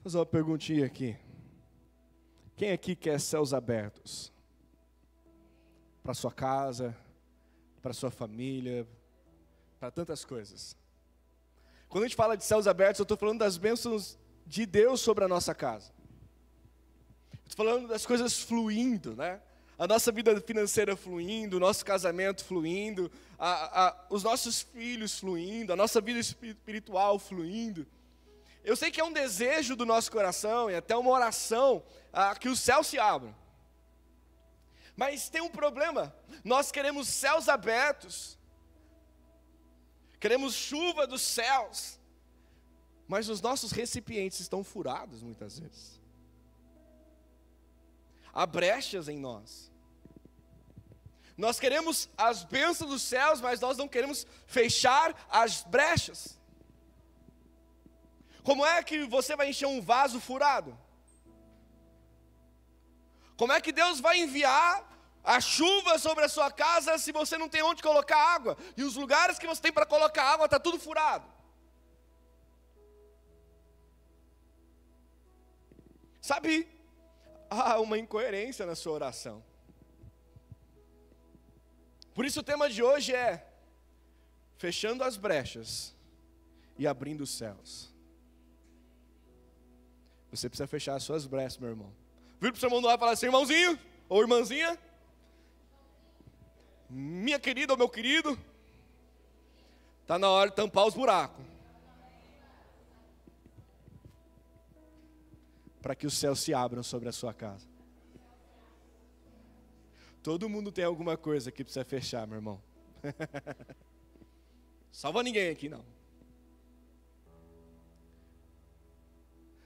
Vou fazer uma perguntinha aqui. Quem aqui quer céus abertos? Para sua casa, para sua família, para tantas coisas. Quando a gente fala de céus abertos, eu estou falando das bênçãos de Deus sobre a nossa casa. Estou falando das coisas fluindo, né? A nossa vida financeira fluindo, o nosso casamento fluindo, os nossos filhos fluindo, a nossa vida espiritual fluindo. Eu sei que é um desejo do nosso coração e até uma oração que os céus se abram. Mas tem um problema, nós queremos céus abertos, queremos chuva dos céus, mas os nossos recipientes estão furados muitas vezes. Há brechas em nós. Nós queremos as bênçãos dos céus, mas nós não queremos fechar as brechas. Como é que você vai encher um vaso furado? Como é que Deus vai enviar a chuva sobre a sua casa se você não tem onde colocar água? E os lugares que você tem para colocar água está tudo furado. Sabe, há uma incoerência na sua oração. Por isso o tema de hoje é fechando as brechas e abrindo os céus. Você precisa fechar as suas brechas, meu irmão. Vira para o seu irmão do lado e fala assim: irmãozinho ou irmãzinha, minha querida ou meu querido, está na hora de tampar os buracos, para que os céus se abram sobre a sua casa. Todo mundo tem alguma coisa que precisa fechar, meu irmão. Salva ninguém aqui, não.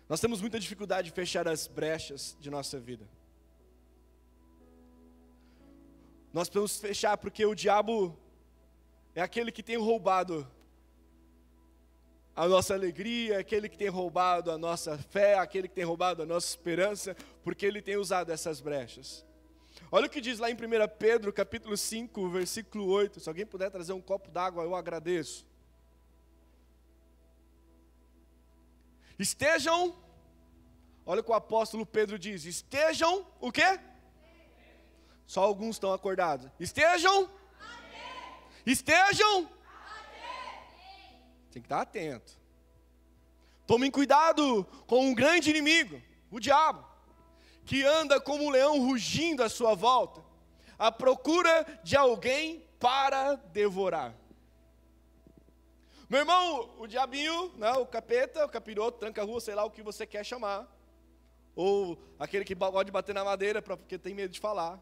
Nós temos muita dificuldade de fechar as brechas de nossa vida. Nós precisamos fechar porque o diabo é aquele que tem roubado a nossa alegria, aquele que tem roubado a nossa fé, aquele que tem roubado a nossa esperança, porque ele tem usado essas brechas. Olha o que diz lá em 1 Pedro, capítulo 5, versículo 8. Se alguém puder trazer um copo d'água, eu agradeço. Estejam, olha o que o apóstolo Pedro diz, estejam, o quê? Só alguns estão acordados. Estejam, estejam, tem que estar atento. Tomem cuidado com um grande inimigo, o diabo, que anda como um leão rugindo à sua volta, à procura de alguém para devorar. Meu irmão, o diabinho, né, o capeta, o capiroto, tranca-rua, sei lá o que você quer chamar. Ou aquele que gosta de bater na madeira porque tem medo de falar.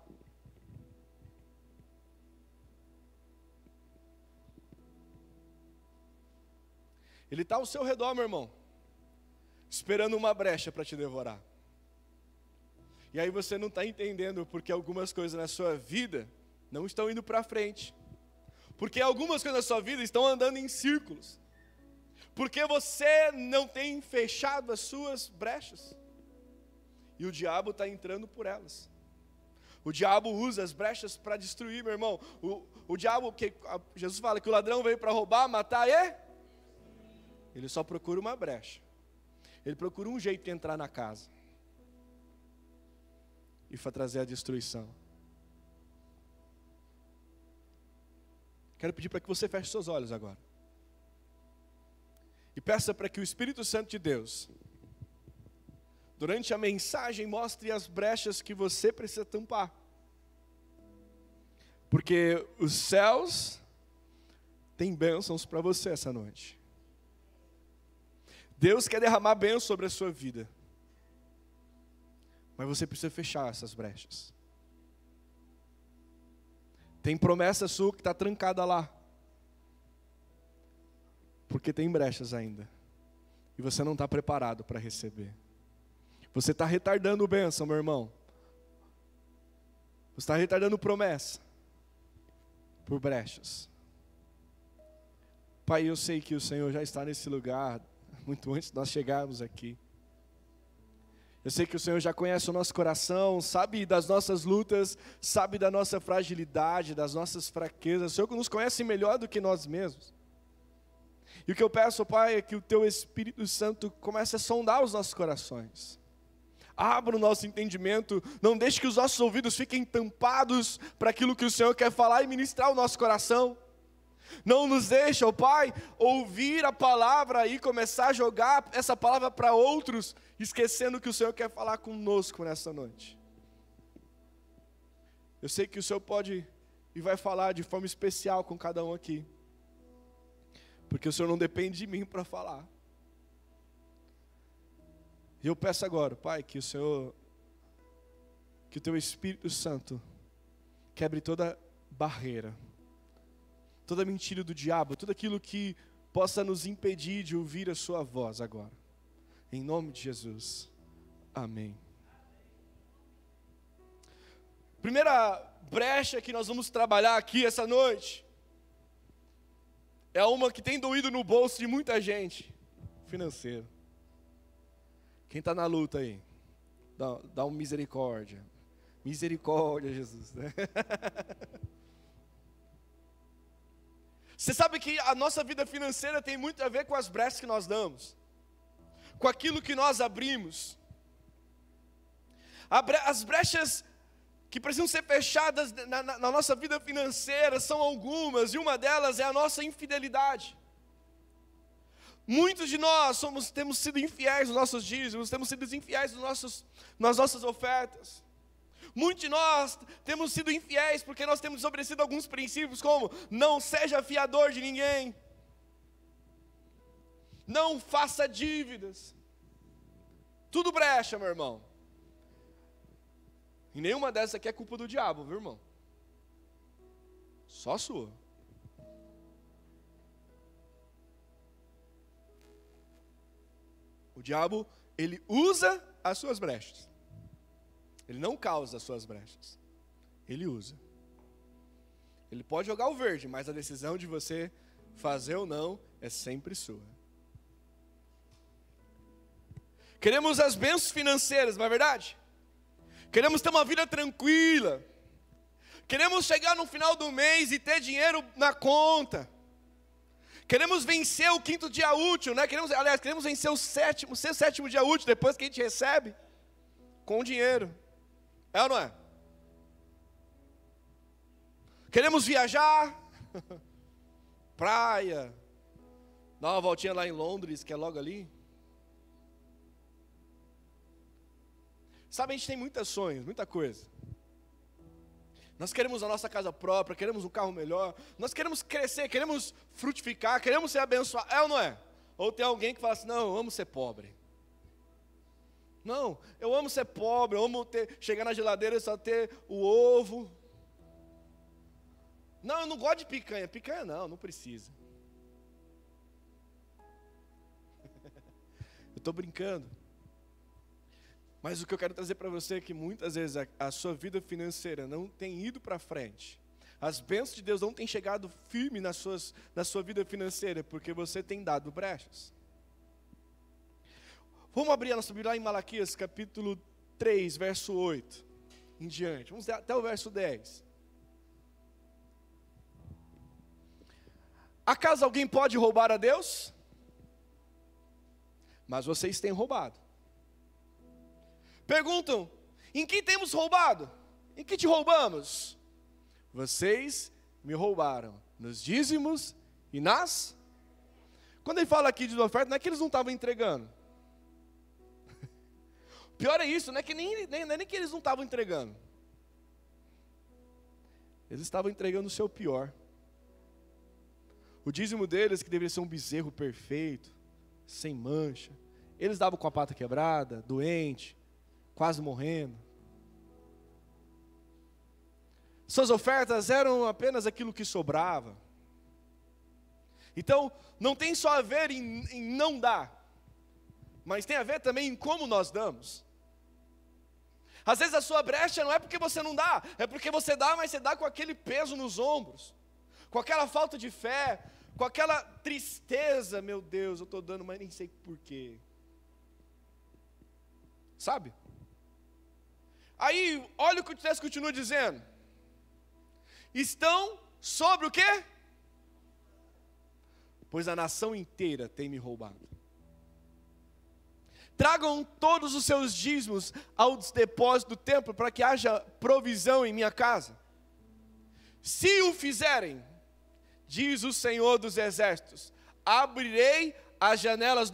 Ele está ao seu redor, meu irmão, esperando uma brecha para te devorar. E aí você não está entendendo porque algumas coisas na sua vida não estão indo para frente. Porque algumas coisas na sua vida estão andando em círculos. Porque você não tem fechado as suas brechas. E o diabo está entrando por elas. O diabo usa as brechas para destruir, meu irmão. O diabo, Jesus fala que o ladrão veio para roubar, matar e... Ele só procura uma brecha. Ele procura um jeito de entrar na casa. E para trazer a destruição. Quero pedir para que você feche seus olhos agora. E peça para que o Espírito Santo de Deus, durante a mensagem, mostre as brechas que você precisa tampar. Porque os céus têm bênçãos para você essa noite. Deus quer derramar bênção sobre a sua vida. Mas você precisa fechar essas brechas. Tem promessa sua que está trancada lá. Porque tem brechas ainda. E você não está preparado para receber. Você está retardando bênção, meu irmão. Você está retardando promessa. Por brechas. Pai, eu sei que o Senhor já está nesse lugar. Muito antes de nós chegarmos aqui. Eu sei que o Senhor já conhece o nosso coração, sabe das nossas lutas, sabe da nossa fragilidade, das nossas fraquezas. O Senhor nos conhece melhor do que nós mesmos. E o que eu peço, Pai, é que o Teu Espírito Santo comece a sondar os nossos corações. Abra o nosso entendimento, não deixe que os nossos ouvidos fiquem tampados para aquilo que o Senhor quer falar e ministrar o nosso coração. Não nos deixe, ó Pai, ouvir a palavra e começar a jogar essa palavra para outros, esquecendo que o Senhor quer falar conosco nessa noite. Eu sei que o Senhor pode e vai falar de forma especial com cada um aqui, porque o Senhor não depende de mim para falar. E eu peço agora, Pai, que o Teu Espírito Santo quebre toda barreira, toda mentira do diabo, tudo aquilo que possa nos impedir de ouvir a Sua voz agora. Em nome de Jesus. Amém. Primeira brecha que nós vamos trabalhar aqui essa noite é uma que tem doído no bolso de muita gente: financeiro. Quem está na luta aí? Dá um misericórdia. Misericórdia, Jesus. Né? Você sabe que a nossa vida financeira tem muito a ver com as brechas que nós damos, com aquilo que nós abrimos. As brechas que precisam ser fechadas na nossa vida financeira são algumas, e uma delas é a nossa infidelidade. Muitos de nós temos sido infiéis nos nossos dízimos, temos sido infiéis nas nossas ofertas. Muitos de nós temos sido infiéis porque nós temos desobedecido alguns princípios, como não seja fiador de ninguém, não faça dívidas. Tudo brecha, meu irmão. E nenhuma dessas aqui é culpa do diabo, viu, irmão? Só a sua. O diabo, ele usa as suas brechas. Ele não causa as suas brechas. Ele usa. Ele pode jogar o verde, mas a decisão de você fazer ou não é sempre sua. Queremos as bênçãos financeiras, não é verdade? Queremos ter uma vida tranquila. Queremos chegar no final do mês e ter dinheiro na conta. Queremos vencer o 5º dia útil, né? Queremos vencer o sétimo dia útil, depois que a gente recebe, com dinheiro. É ou não é? Queremos viajar, praia, dar uma voltinha lá em Londres, que é logo ali. Sabe, a gente tem muitos sonhos, muita coisa. Nós queremos a nossa casa própria, queremos um carro melhor, nós queremos crescer, queremos frutificar, queremos ser abençoados, é ou não é? Ou tem alguém que fala assim: não, eu amo ser pobre. Não, eu amo ser pobre, eu amo chegar na geladeira e só ter o ovo. Não, eu não gosto de picanha. Picanha não precisa. Eu estou brincando. Mas o que eu quero trazer para você é que muitas vezes a sua vida financeira não tem ido para frente. As bênçãos de Deus não têm chegado firme na sua vida financeira, porque você tem dado brechas. Vamos abrir a nossa Bíblia lá em Malaquias, capítulo 3, verso 8, em diante. Vamos até o verso 10. Acaso alguém pode roubar a Deus? Mas vocês têm roubado. Perguntam: em que temos roubado? Em que te roubamos? Vocês me roubaram nos dízimos e nas... Quando ele fala aqui de oferta, não é que eles não estavam entregando. Pior é isso, não é que nem que eles não estavam entregando. Eles estavam entregando o seu pior. O dízimo deles, que deveria ser um bezerro perfeito, sem mancha, eles davam com a pata quebrada, doente, quase morrendo. Suas ofertas eram apenas aquilo que sobrava. Então, não tem só a ver em não dar, mas tem a ver também em como nós damos. Às vezes a sua brecha não é porque você não dá, é porque você dá, mas você dá com aquele peso nos ombros, com aquela falta de fé, com aquela tristeza: meu Deus, eu estou dando, mas nem sei porquê. Sabe? Aí, olha o que o texto continua dizendo. Estão sobre o quê? pois a nação inteira tem me roubado. Tragam todos os seus dízimos aos depósitos do templo, para que haja provisão em minha casa. Se o fizerem, diz o Senhor dos Exércitos, abrirei as janelas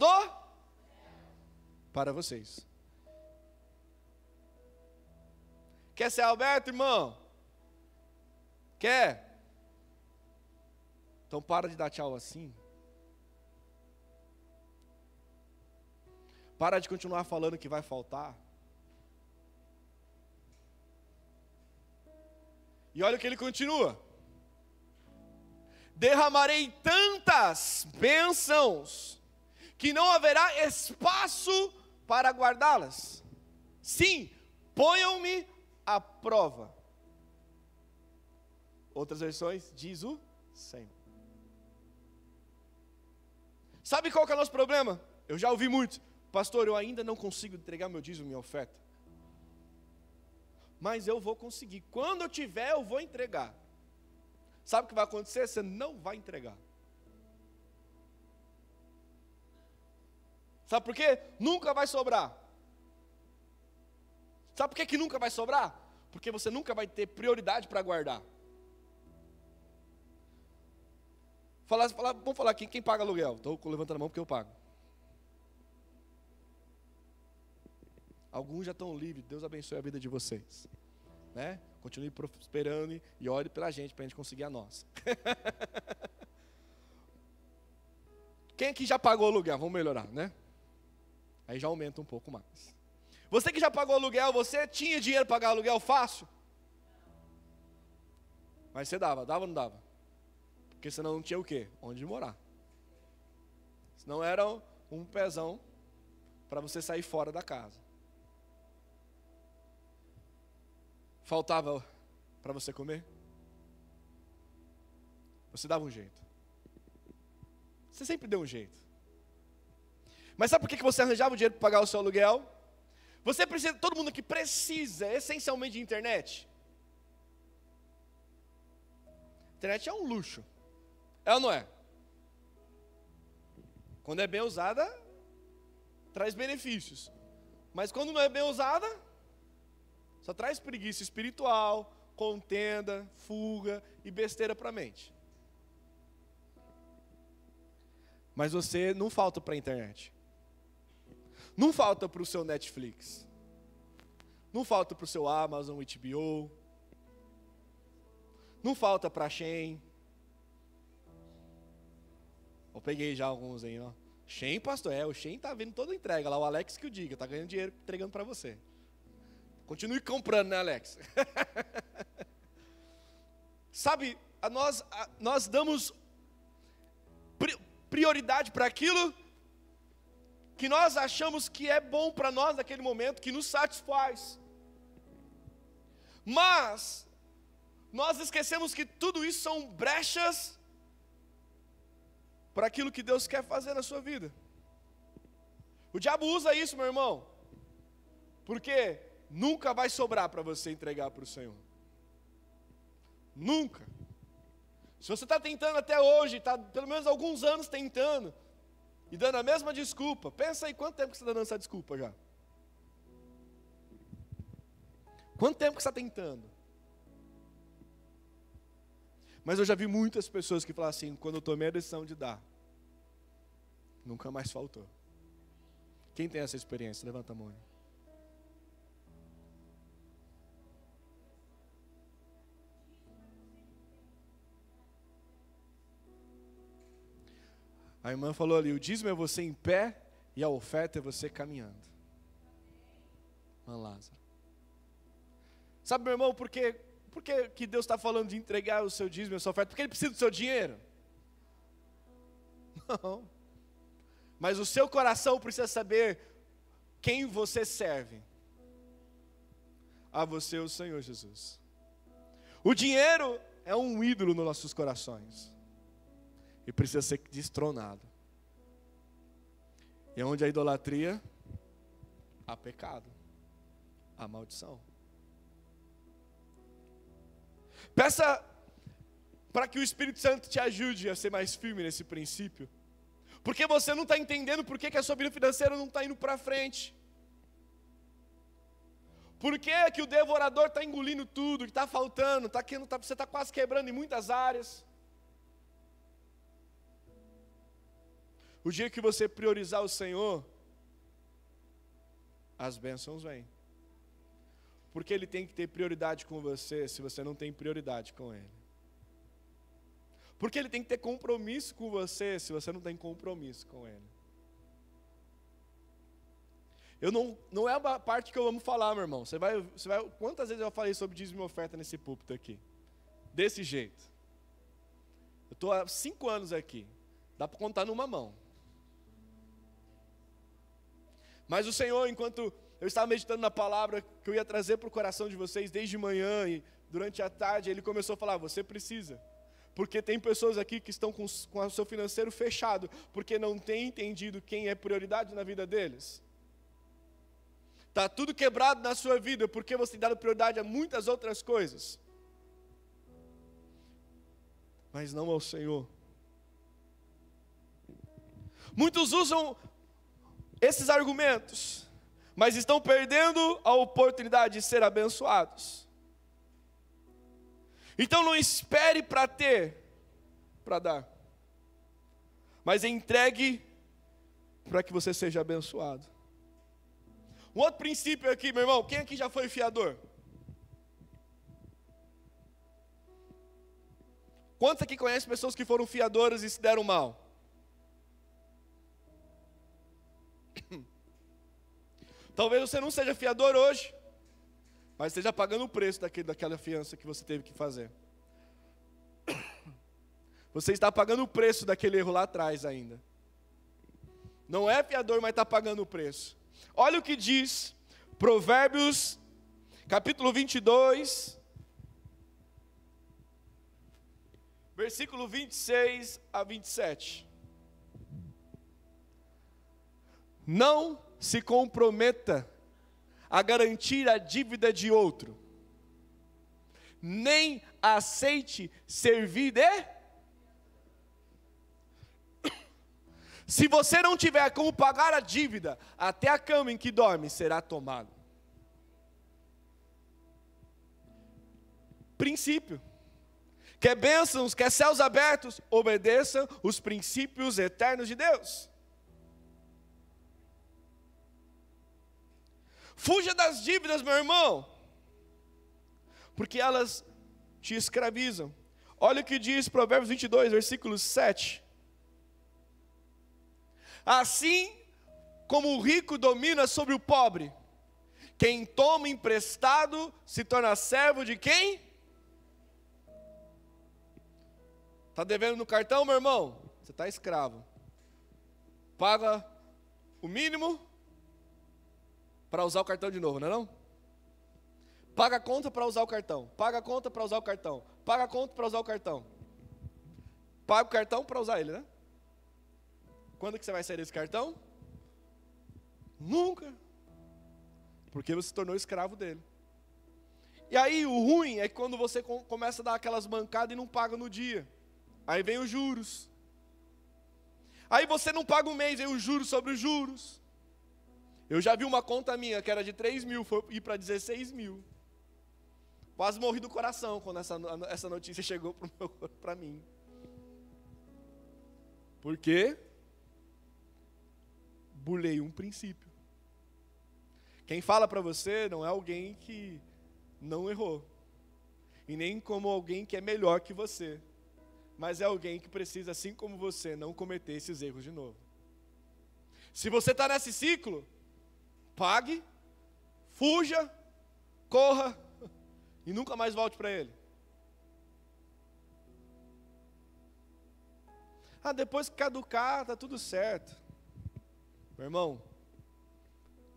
para vocês. Quer ser aberto, irmão? Quer? Então para de dar tchau assim. Para de continuar falando que vai faltar. E olha o que ele continua. Derramarei tantas bênçãos, que não haverá espaço para guardá-las. Sim, ponham-me à prova. Outras versões, diz o Senhor. Sabe qual que é o nosso problema? Eu já ouvi muito. Pastor, eu ainda não consigo entregar meu dízimo, minha oferta. Mas eu vou conseguir. Quando eu tiver, eu vou entregar. Sabe o que vai acontecer? Você não vai entregar. Sabe por quê? Nunca vai sobrar. Sabe por que nunca vai sobrar? Porque você nunca vai ter prioridade para guardar. Vamos falar aqui, quem paga aluguel? Estou levantando a mão porque eu pago. Alguns já estão livres, Deus abençoe a vida de vocês. Né? Continue prosperando e ore pela gente, para a gente conseguir a nossa. Quem aqui já pagou aluguel? Vamos melhorar, né? Aí já aumenta um pouco mais. Você que já pagou aluguel, você tinha dinheiro para pagar aluguel fácil? Mas você dava ou não dava? Porque senão não tinha o quê? Onde morar. Senão era um pezão para você sair fora da casa. Faltava para você comer? Você dava um jeito. Você sempre deu um jeito. Mas sabe por que você arranjava o dinheiro para pagar o seu aluguel? Você precisa, todo mundo aqui precisa essencialmente de internet. Internet é um luxo. É ou não é? Quando é bem usada, traz benefícios. Mas quando não é bem usada, só traz preguiça espiritual, contenda, fuga e besteira para a mente. Mas você não falta para a internet. Não falta para o seu Netflix. Não falta para o seu Amazon, HBO. Não falta para a Shein. Eu peguei já alguns aí, ó. Shein, pastor, o Shein tá vendo toda a entrega lá, o Alex que o diga, tá ganhando dinheiro entregando para você. Continue comprando, né, Alex? Sabe, nós damos prioridade para aquilo que nós achamos que é bom para nós naquele momento, que nos satisfaz. Mas nós esquecemos que tudo isso são brechas para aquilo que Deus quer fazer na sua vida. O diabo usa isso, meu irmão, porque nunca vai sobrar para você entregar para o Senhor. Nunca. Se você está tentando até hoje, está pelo menos alguns anos tentando, e dando a mesma desculpa, pensa aí quanto tempo que você está dando essa desculpa já. Quanto tempo que você está tentando? Mas eu já vi muitas pessoas que falam assim, quando eu tomei a decisão de dar, nunca mais faltou. Quem tem essa experiência? Levanta a mão aí. A irmã falou ali, o dízimo é você em pé e a oferta é você caminhando. Irmã Lázaro. Sabe, meu irmão, por que Deus está falando de entregar o seu dízimo e a sua oferta? Porque Ele precisa do seu dinheiro? Não. Mas o seu coração precisa saber quem você serve. A você, o Senhor Jesus. O dinheiro é um ídolo nos nossos corações. E precisa ser destronado. E onde há idolatria, há pecado, há maldição. Peça para que o Espírito Santo te ajude a ser mais firme nesse princípio. Porque você não está entendendo por que a sua vida financeira não está indo para frente. Por que o devorador está engolindo tudo, que está faltando, você está quase quebrando em muitas áreas. O dia que você priorizar o Senhor, as bênçãos vêm. Porque Ele tem que ter prioridade com você, se você não tem prioridade com Ele. Porque Ele tem que ter compromisso com você, se você não tem compromisso com Ele. Não é a parte que eu amo falar, meu irmão. Quantas vezes eu falei sobre dízimo e oferta nesse púlpito aqui? Desse jeito. Eu estou há 5 anos aqui. Dá para contar numa mão. Mas o Senhor, enquanto eu estava meditando na palavra que eu ia trazer para o coração de vocês desde manhã e durante a tarde, Ele começou a falar, você precisa. Porque tem pessoas aqui que estão com o seu financeiro fechado, porque não têm entendido quem é prioridade na vida deles. Está tudo quebrado na sua vida, porque você tem dado prioridade a muitas outras coisas. Mas não ao Senhor. Muitos usam esses argumentos, mas estão perdendo a oportunidade de ser abençoados. Então não espere para ter, para dar. Mas entregue para que você seja abençoado. Um outro princípio aqui, meu irmão, quem aqui já foi fiador? Quantos aqui conhecem pessoas que foram fiadoras e se deram mal? Talvez você não seja fiador hoje, mas esteja pagando o preço daquela fiança que você teve que fazer. Você está pagando o preço daquele erro lá atrás ainda. Não é fiador, mas está pagando o preço. Olha o que diz Provérbios, capítulo 22, versículo 26 a 27. Não se comprometa a garantir a dívida de outro, nem aceite servir de... Se você não tiver como pagar a dívida, até a cama em que dorme será tomado. Princípio. Quer bênçãos, quer céus abertos, obedeça os princípios eternos de Deus. Fuja das dívidas, meu irmão, porque elas te escravizam. Olha o que diz Provérbios 22, versículo 7. Assim como o rico domina sobre o pobre, quem toma emprestado se torna servo de quem? Está devendo no cartão, meu irmão? Você está escravo. Paga o mínimo para usar o cartão de novo, não é não? Paga a conta para usar o cartão. Paga a conta para usar o cartão. Paga a conta para usar o cartão. Paga o cartão para usar ele, né? Quando que você vai sair desse cartão? Nunca. Porque você se tornou escravo dele. E aí o ruim é que quando você começa a dar aquelas mancadas e não paga no dia. Aí vem os juros. Aí você não paga um mês, vem os juros sobre os juros. Eu já vi uma conta minha que era de 3 mil, foi ir para 16 mil. Quase morri do coração quando essa notícia chegou para mim. Por quê? Burlei um princípio. Quem fala para você não é alguém que não errou. E nem como alguém que é melhor que você. Mas é alguém que precisa, assim como você, não cometer esses erros de novo. Se você está nesse ciclo, pague, fuja, corra e nunca mais volte para ele. Depois que caducar, está tudo certo. Meu irmão,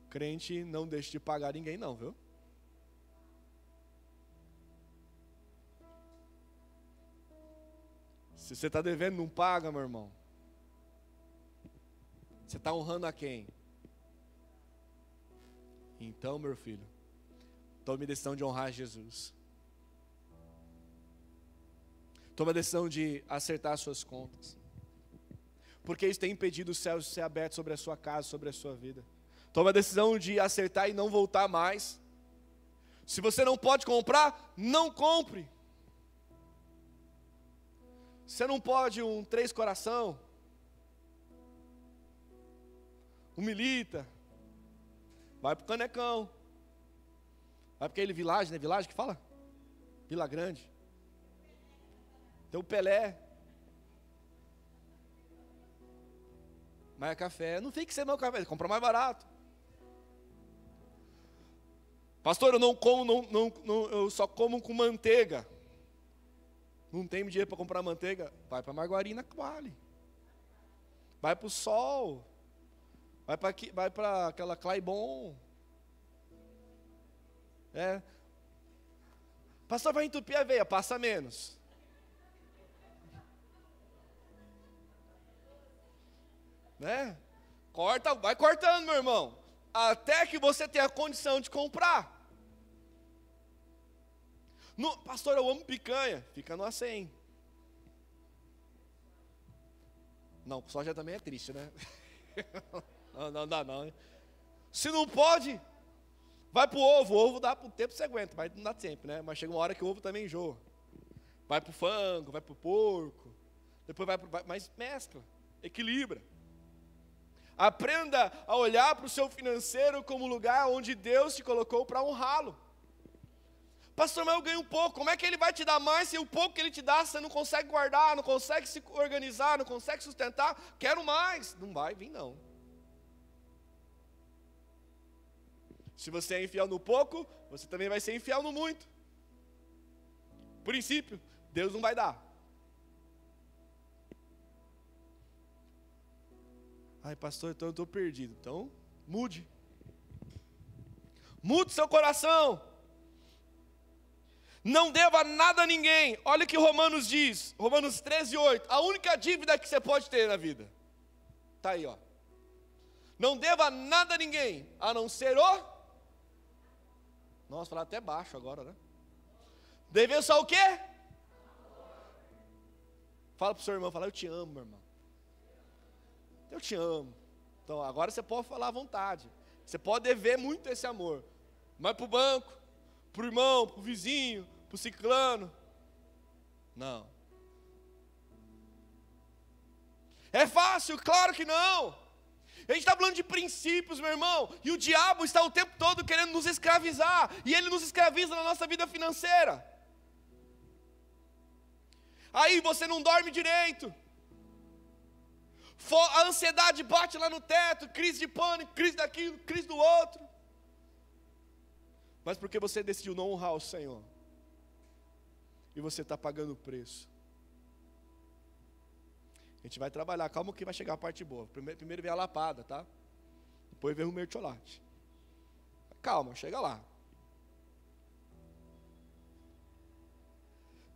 crente não deixa de pagar ninguém não, viu? Se você está devendo, não paga, meu irmão. Você está honrando a quem? Então, meu filho, tome decisão de honrar Jesus. Toma a decisão de acertar as suas contas. Porque isso tem impedido os céus de ser abertos sobre a sua casa, sobre a sua vida. Toma a decisão de acertar e não voltar mais. Se você não pode comprar, não compre. Você não pode um 3 coração, um milita, vai pro Canecão, vai para aquele Village, né? Village que fala? Vila Grande. Tem o Pelé. Mas é café. Não tem que ser meu café, compra mais barato. Pastor, eu não como, eu só como com manteiga. Não tem dinheiro para comprar manteiga? Vai para Margarina Quali. Vai para o Sol. Vai para aquela Claibon. Pastor, vai entupir a veia, passa menos. Né? Vai cortando, meu irmão. Até que você tenha a condição de comprar. Pastor, eu amo picanha. Fica no A100. Não, soja também é triste, né? Não dá não. Se não pode, vai pro ovo. O ovo dá pro tempo que você aguenta, mas não dá sempre, né? Mas chega uma hora que o ovo também enjoa. Vai pro frango, vai pro porco. Depois mas mescla, equilibra. Aprenda a olhar para o seu financeiro como lugar onde Deus te colocou para honrá-lo. Pastor, mas eu ganho pouco. Como é que ele vai te dar mais se o pouco que ele te dá você não consegue guardar, não consegue se organizar, não consegue sustentar? Quero mais. Não vai vir não. Se você é infiel no pouco, você também vai ser infiel no muito. Princípio, Deus não vai dar. Ai, pastor, então eu estou perdido. Então, mude. Mude seu coração. Não deva nada a ninguém. Olha o que Romanos diz. Romanos 13:8. A única dívida que você pode ter na vida. Está aí, ó. Não deva nada a ninguém, a não ser o... Nossa, falar até baixo agora, né? Dever só o quê? Fala para o seu irmão, fala, eu te amo, meu irmão. Eu te amo. Então agora você pode falar à vontade. Você pode dever muito esse amor. Mas para o banco, para o irmão, para o vizinho, para o ciclano. Não. É fácil? Claro que não. A gente está falando de princípios, meu irmão. E o diabo está o tempo todo querendo nos escravizar. E ele nos escraviza na nossa vida financeira. Aí você não dorme direito. A ansiedade bate lá no teto, crise de pânico, crise daquilo, crise do outro. Mas porque você decidiu não honrar o Senhor. E você está pagando o preço. A gente vai trabalhar, calma que vai chegar a parte boa. Primeiro vem a lapada, tá? Depois vem o mertiolate. Calma, chega lá.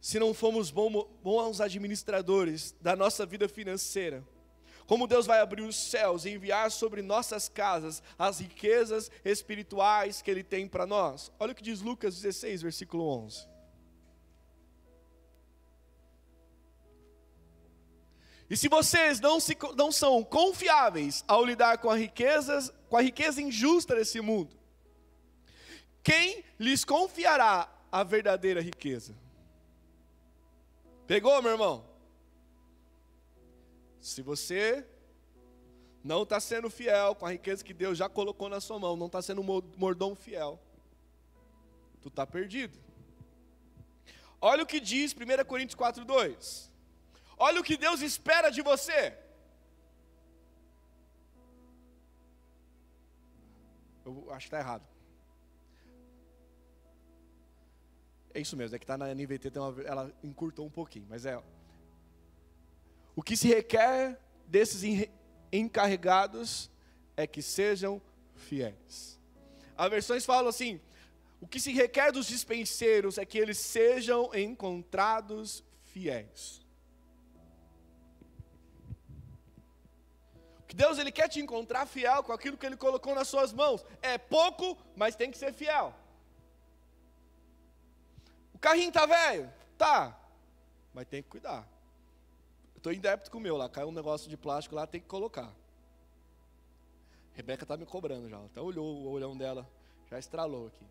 Se não formos bons administradores da nossa vida financeira, como Deus vai abrir os céus e enviar sobre nossas casas as riquezas espirituais que Ele tem para nós? Olha o que diz Lucas 16, versículo 11. E se vocês não são confiáveis ao lidar com a riqueza injusta desse mundo, quem lhes confiará a verdadeira riqueza? Pegou, meu irmão? Se você não está sendo fiel com a riqueza que Deus já colocou na sua mão, não está sendo um mordomo fiel, tu está perdido. Olha o que diz 1 Coríntios 4:2. Olha o que Deus espera de você. Eu acho que está errado. É isso mesmo, é que está na NVT, ela encurtou um pouquinho, mas é... O que se requer desses encarregados é que sejam fiéis. As versões falam assim, o que se requer dos dispenseiros é que eles sejam encontrados fiéis. Que Deus ele quer te encontrar fiel com aquilo que Ele colocou nas suas mãos. É pouco, mas tem que ser fiel. O carrinho está velho? Tá. mas tem que cuidar. Eu estou em débito com o meu lá, caiu um negócio de plástico lá, tem que colocar. Rebeca está me cobrando já, até olhou o olhão dela, já estralou aqui.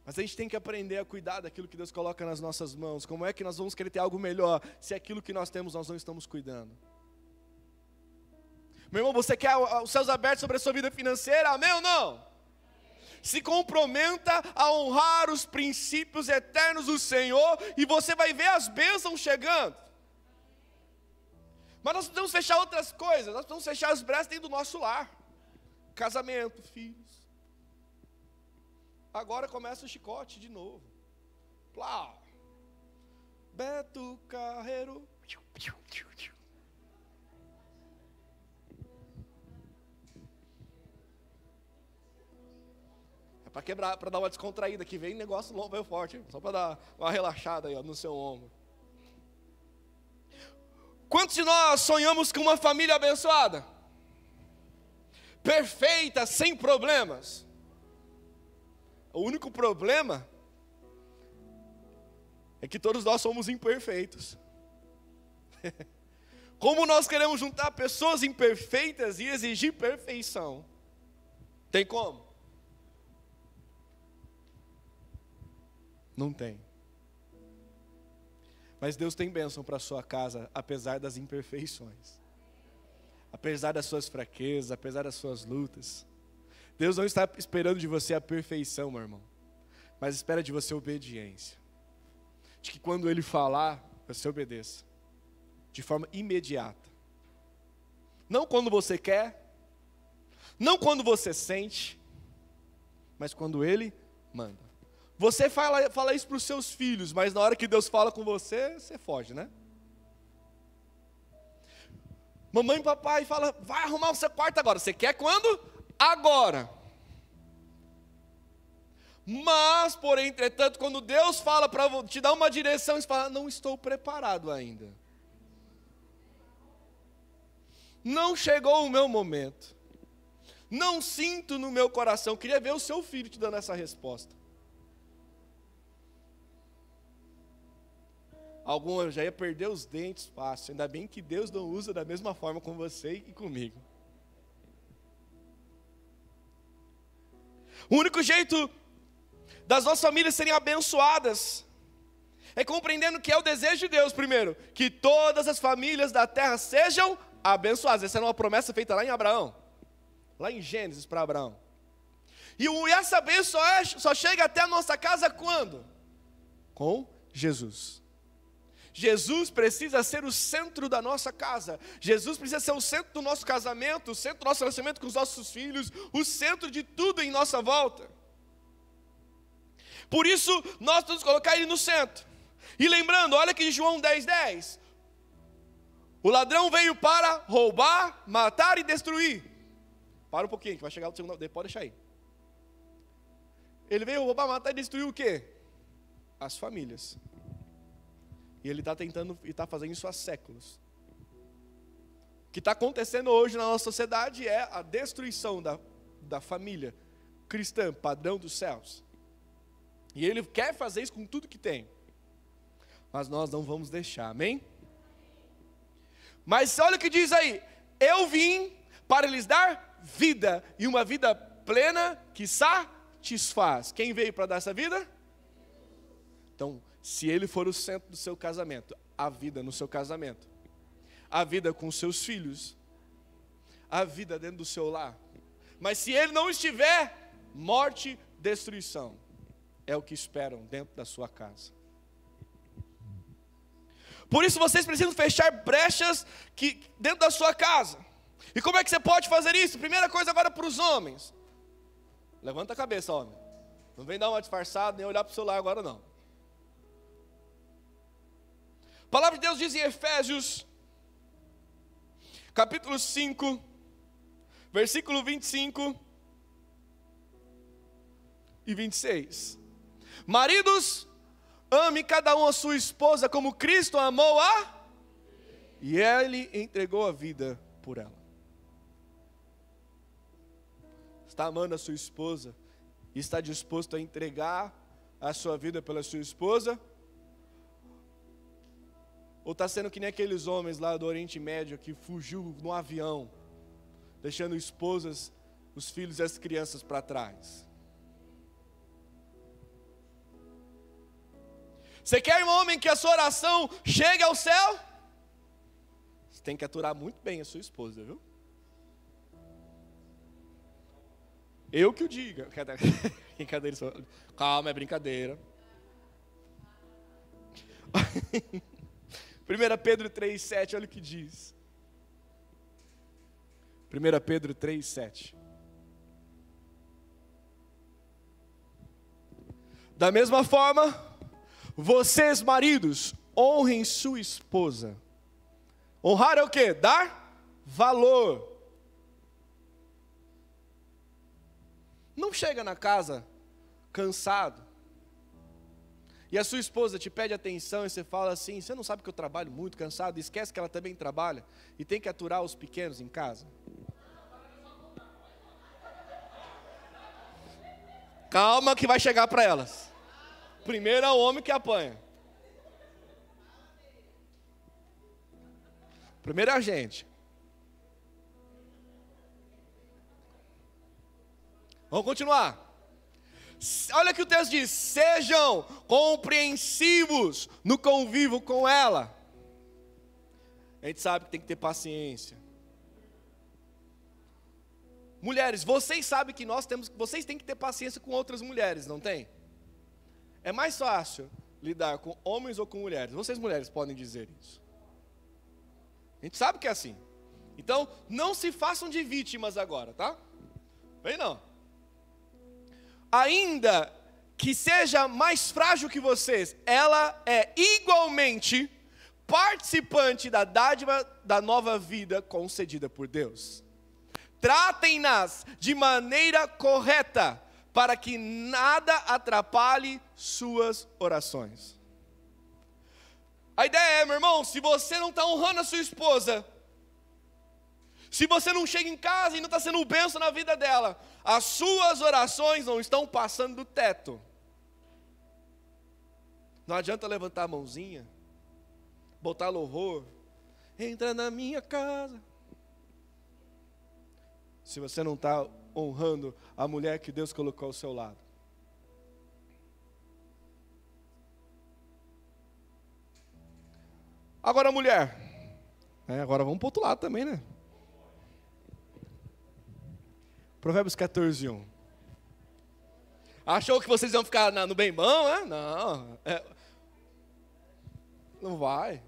Mas a gente tem que aprender a cuidar daquilo que Deus coloca nas nossas mãos. Como é que nós vamos querer ter algo melhor, se aquilo que nós temos nós não estamos cuidando? Meu irmão, você quer os céus abertos sobre a sua vida financeira? Amém ou não? Se comprometa a honrar os princípios eternos do Senhor e você vai ver as bênçãos chegando. Mas nós precisamos fechar outras coisas, nós precisamos fechar as brechas dentro do nosso lar. Casamento, filhos. Agora começa o chicote de novo. Plau. Beto Carreiro. É para quebrar, para dar uma descontraída, que vem negócio longo, veio forte, só para dar uma relaxada aí, ó, no seu ombro. Quantos de nós sonhamos com uma família abençoada? Perfeita, sem problemas. O único problema é que todos nós somos imperfeitos. Como nós queremos juntar pessoas imperfeitas e exigir perfeição? Tem como? Não tem. Mas Deus tem bênção para a sua casa, apesar das imperfeições. Apesar das suas fraquezas, apesar das suas lutas. Deus não está esperando de você a perfeição, meu irmão. Mas espera de você a obediência. De que quando Ele falar, você obedeça. De forma imediata. Não quando você quer. Não quando você sente. Mas quando Ele manda. Você fala isso para os seus filhos, mas na hora que Deus fala com você, você foge, né? Mamãe e papai falam, vai arrumar o seu quarto agora. Você quer quando? Agora. Mas, porém, entretanto, quando Deus fala para te dar uma direção, você fala, não estou preparado ainda. Não chegou o meu momento. Não sinto no meu coração. Queria ver o seu filho te dando essa resposta. Alguns já ia perder os dentes fácil. Ainda bem que Deus não usa da mesma forma com você e comigo. O único jeito das nossas famílias serem abençoadas é compreendendo que é o desejo de Deus, primeiro, que todas as famílias da terra sejam abençoadas. Essa era uma promessa feita lá em Abraão, lá em Gênesis para Abraão. E essa bênção só chega até a nossa casa quando? Com Jesus. Jesus precisa ser o centro da nossa casa. Jesus precisa ser o centro do nosso casamento, o centro do nosso relacionamento com os nossos filhos, o centro de tudo em nossa volta. Por isso, nós temos que colocar Ele no centro. E lembrando, olha aqui em João 10:10. O ladrão veio para roubar, matar e destruir. Para um pouquinho, que vai chegar o segundo, pode deixar aí. Ele veio roubar, matar e destruir o quê? As famílias. E ele está tentando e está fazendo isso há séculos. O que está acontecendo hoje na nossa sociedade é a destruição da família cristã, padrão dos céus. E ele quer fazer isso com tudo que tem. Mas nós não vamos deixar, amém? Mas olha o que diz aí. Eu vim para lhes dar vida, e uma vida plena que satisfaz. Quem veio para dar essa vida? Então, se Ele for o centro do seu casamento, a vida no seu casamento, a vida com os seus filhos, a vida dentro do seu lar. Mas se Ele não estiver, morte, destruição, é o que esperam dentro da sua casa. Por isso vocês precisam fechar brechas dentro da sua casa. E como é que você pode fazer isso? Primeira coisa agora para os homens. Levanta a cabeça, homem. Não vem dar uma disfarçada, nem olhar para o celular agora não. A palavra de Deus diz em Efésios, capítulo 5, versículo 25 e 26. Maridos, ame cada um a sua esposa como Cristo amou e Ele entregou a vida por ela. Está amando a sua esposa e está disposto a entregar a sua vida pela sua esposa? Ou está sendo que nem aqueles homens lá do Oriente Médio que fugiu no avião, deixando esposas, os filhos e as crianças para trás? Você quer um homem que a sua oração chegue ao céu? Você tem que aturar muito bem a sua esposa, viu? Eu que o diga. Brincadeira. Calma, é brincadeira. 1 Pedro 3,7, olha o que diz. 1 Pedro 3,7. Da mesma forma, vocês, maridos, honrem sua esposa. Honrar é o quê? Dar valor. Não chega na casa cansado e a sua esposa te pede atenção e você fala assim: você não sabe que eu trabalho muito, cansado, esquece que ela também trabalha e tem que aturar os pequenos em casa? Calma que vai chegar para elas. Primeiro é o homem que apanha. Primeiro é a gente. Vamos continuar. Olha o que o texto diz: sejam compreensivos no convívio com ela. A gente sabe que tem que ter paciência. Mulheres, vocês sabem que vocês têm que ter paciência com outras mulheres, não tem? É mais fácil lidar com homens ou com mulheres? Vocês mulheres podem dizer isso. A gente sabe que é assim. Então, não se façam de vítimas agora, tá? Vem não. Ainda que seja mais frágil que vocês, ela é igualmente participante da dádiva da nova vida concedida por Deus. Tratem-nas de maneira correta, para que nada atrapalhe suas orações. A ideia é, meu irmão, se você não está honrando a sua esposa, se você não chega em casa e não está sendo bênção na vida dela, as suas orações não estão passando do teto. Não adianta levantar a mãozinha, botar louvor, entra na minha casa, se você não está honrando a mulher que Deus colocou ao seu lado. Agora a mulher, agora vamos para o outro lado também, né? Provérbios 14:1. Achou que vocês iam ficar no bem bom, né? Não. Não vai.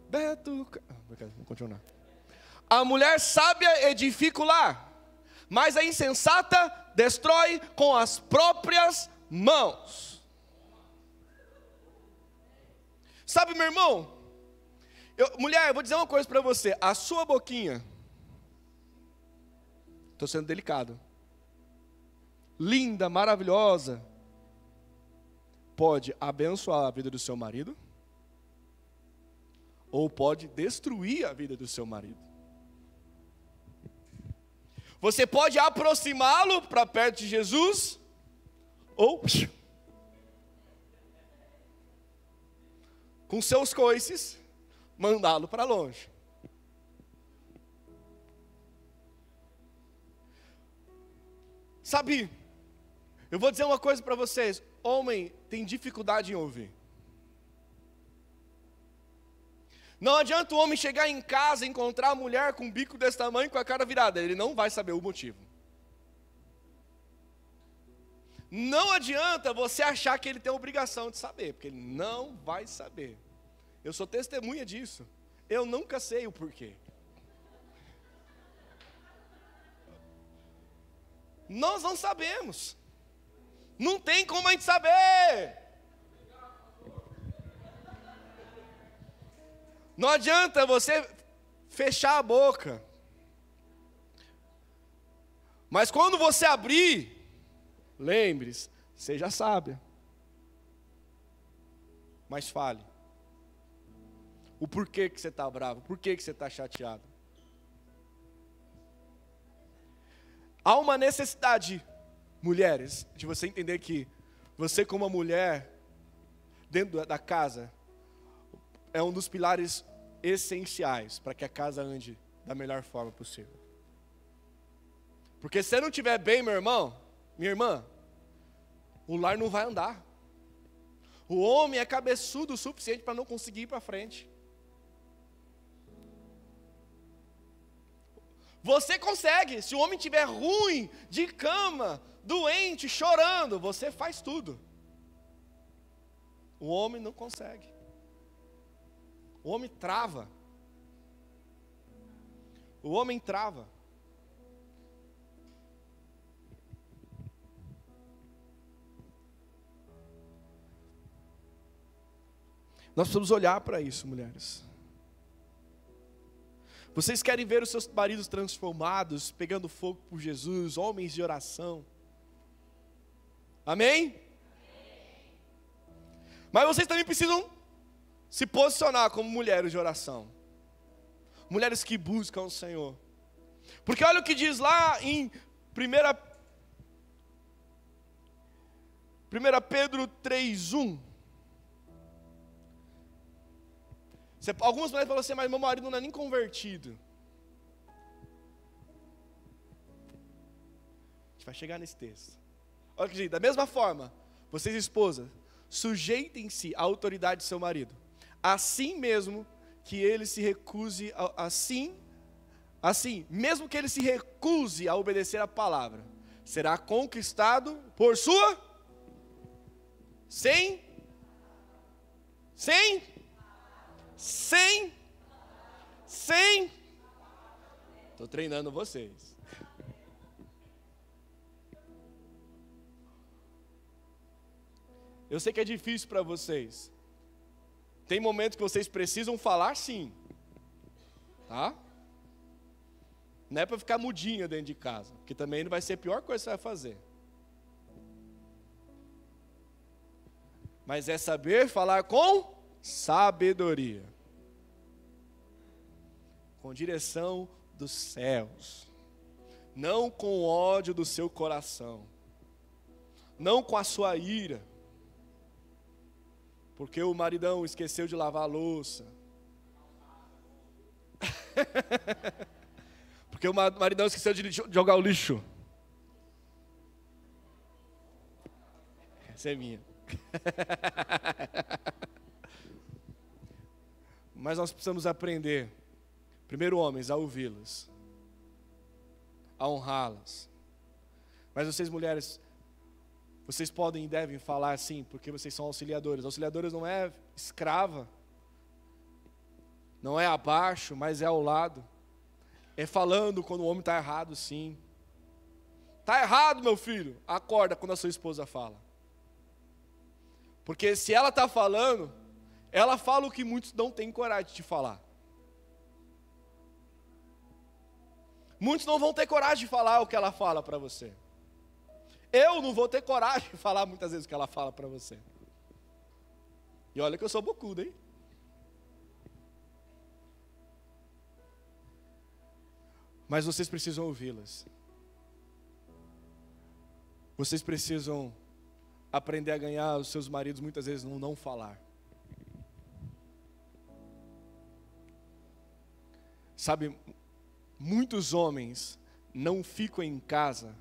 Beto. Vamos continuar. A mulher sábia edifica o lar, mas a insensata destrói com as próprias mãos. Sabe, meu irmão? Mulher, eu vou dizer uma coisa para você. A sua boquinha, estou sendo delicado, linda, maravilhosa, pode abençoar a vida do seu marido, ou pode destruir a vida do seu marido. Você pode aproximá-lo para perto de Jesus, ou com seus coices mandá-lo para longe. Sabe, eu vou dizer uma coisa para vocês: homem tem dificuldade em ouvir. Não adianta o homem chegar em casa e encontrar a mulher com um bico desse tamanho, com a cara virada, ele não vai saber o motivo. Não adianta você achar que ele tem a obrigação de saber, porque ele não vai saber. Eu sou testemunha disso. Eu nunca sei o porquê. Nós não sabemos. Não tem como a gente saber. Não adianta você fechar a boca. Mas quando você abrir, lembre-se, seja sábia. Mas fale. O porquê que você está bravo, por que você está chateado. Há uma necessidade, mulheres, de você entender que Você como uma mulher, dentro da casa, é um dos pilares essenciais para que a casa ande da melhor forma possível. Porque se você não estiver bem, meu irmão, minha irmã, o lar não vai andar. O homem é cabeçudo o suficiente para não conseguir ir para frente. Você consegue, se o homem estiver ruim, de cama, doente, chorando, você faz tudo. O homem não consegue. O homem trava. O homem trava. Nós precisamos olhar para isso, mulheres. Vocês querem ver os seus maridos transformados, pegando fogo por Jesus, homens de oração. Amém? Mas vocês também precisam se posicionar como mulheres de oração. Mulheres que buscam o Senhor. Porque olha o que diz lá em 1 Pedro 3:1. Algumas mulheres falam assim, mas meu marido não é nem convertido. A gente vai chegar nesse texto. Olha o que diz, da mesma forma, vocês esposas, sujeitem-se à autoridade de seu marido, assim mesmo que ele se recuse, mesmo que ele se recuse a obedecer a palavra, será conquistado por sua, estou treinando vocês. Eu sei que é difícil para vocês. Tem momentos que vocês precisam falar sim. Tá? Não é para ficar mudinha dentro de casa, porque também não vai ser a pior coisa que você vai fazer. Mas é saber falar com sabedoria. Com direção dos céus. Não com ódio do seu coração. Não com a sua ira. Porque o maridão esqueceu de lavar a louça. Porque o maridão esqueceu de jogar o lixo. Essa é minha. Mas nós precisamos aprender, primeiro homens, a ouvi-las, a honrá-las. Mas vocês mulheres, vocês podem e devem falar assim, porque vocês são auxiliadoras. Auxiliadoras não é escrava, não é abaixo, mas é ao lado. É falando quando o homem está errado, sim. Está errado, meu filho. Acorda quando a sua esposa fala. Porque se ela está falando, ela fala o que muitos não têm coragem de falar. Muitos não vão ter coragem de falar o que ela fala para você. Eu não vou ter coragem de falar muitas vezes o que ela fala para você. E olha que eu sou bocudo, hein? Mas vocês precisam ouvi-las. Vocês precisam aprender a ganhar os seus maridos muitas vezes no não falar. Sabe, muitos homens não ficam em casa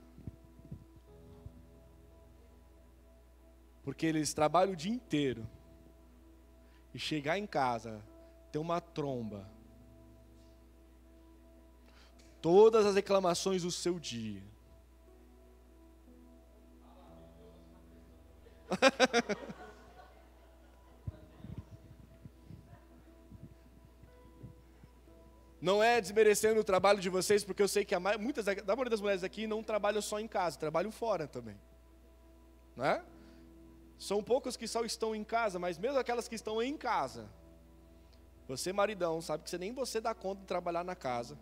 porque eles trabalham o dia inteiro e chegar em casa tem uma tromba. Todas as reclamações do seu dia. Não é desmerecendo o trabalho de vocês, porque eu sei que da maioria das mulheres aqui não trabalham só em casa, trabalham fora também. Não é? São poucas que só estão em casa, mas mesmo aquelas que estão em casa, você maridão, sabe que nem você dá conta de trabalhar na casa.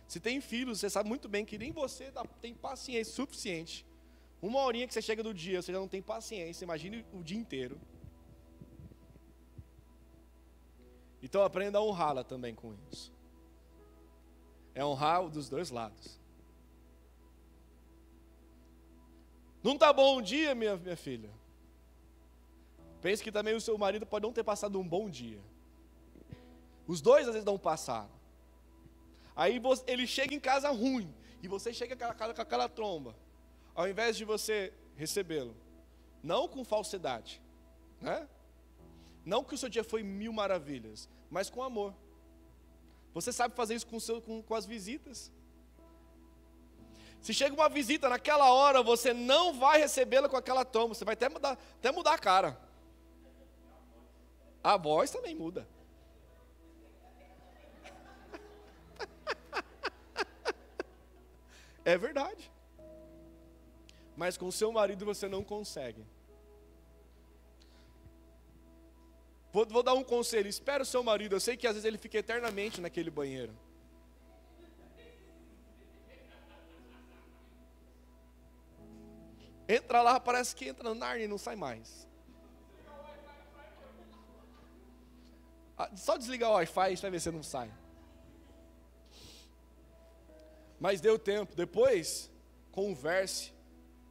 Se tem filhos, você sabe muito bem que nem você tem paciência suficiente. Uma horinha que você chega do dia, você já não tem paciência, imagine o dia inteiro. Então aprenda a honrá-la também com isso. É honrar dos dois lados. Não está bom um dia, minha filha? Pense que também o seu marido pode não ter passado um bom dia. Os dois às vezes não passaram. Aí ele chega em casa ruim, e você chega com aquela tromba. Ao invés de você recebê-lo, não com falsidade, né? Não que o seu dia foi mil maravilhas, mas com amor. Você sabe fazer isso com as visitas. Se chega uma visita naquela hora, você não vai recebê-la com aquela tromba, você vai até mudar a cara. A voz também muda. É verdade. Mas com seu marido você não consegue. Vou dar um conselho, espera o seu marido, eu sei que às vezes ele fica eternamente naquele banheiro. Entra lá, parece que entra no Narnia e não sai mais. Só desligar o Wi-Fi, você vai ver se não sai. Mas deu tempo, depois, converse.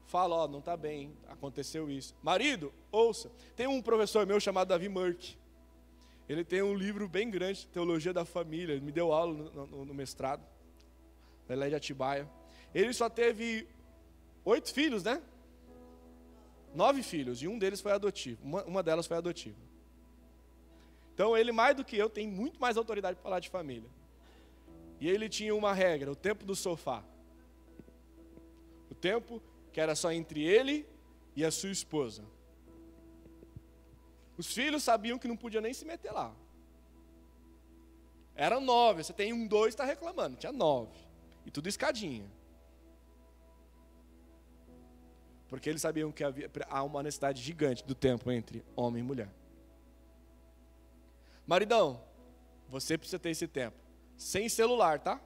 Fala, ó, não está bem, aconteceu isso. Marido, ouça, tem um professor meu chamado Davi Murk. Ele tem um livro bem grande, Teologia da Família. Ele me deu aula no mestrado, na Ilha de Atibaia. Ele só teve 8 filhos, né? 9 filhos, e um deles foi adotivo. Uma delas foi adotiva. Então ele, mais do que eu, tem muito mais autoridade para falar de família. E ele tinha uma regra, o tempo do sofá. O tempo que era só entre ele e a sua esposa. Os filhos sabiam que não podia nem se meter lá. Eram 9, você tem 2, está reclamando. Tinha 9. E tudo escadinha. Porque eles sabiam que há uma necessidade gigante do tempo entre homem e mulher. Maridão, você precisa ter esse tempo. Sem celular, tá?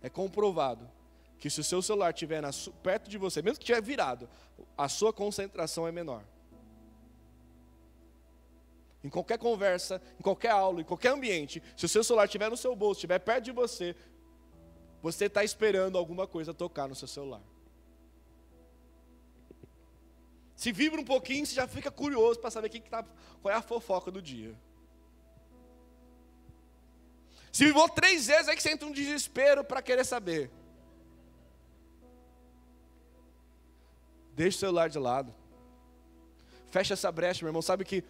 É comprovado que se o seu celular estiver perto de você, mesmo que estiver virado, a sua concentração é menor. Em qualquer conversa, em qualquer aula, em qualquer ambiente, se o seu celular estiver no seu bolso, estiver perto de você, você está esperando alguma coisa tocar no seu celular. Se vibra um pouquinho, você já fica curioso para saber qual é a fofoca do dia. Se vibrou 3 vezes, é que você entra um desespero para querer saber. Deixa o celular de lado. Fecha essa brecha, meu irmão. Sabe que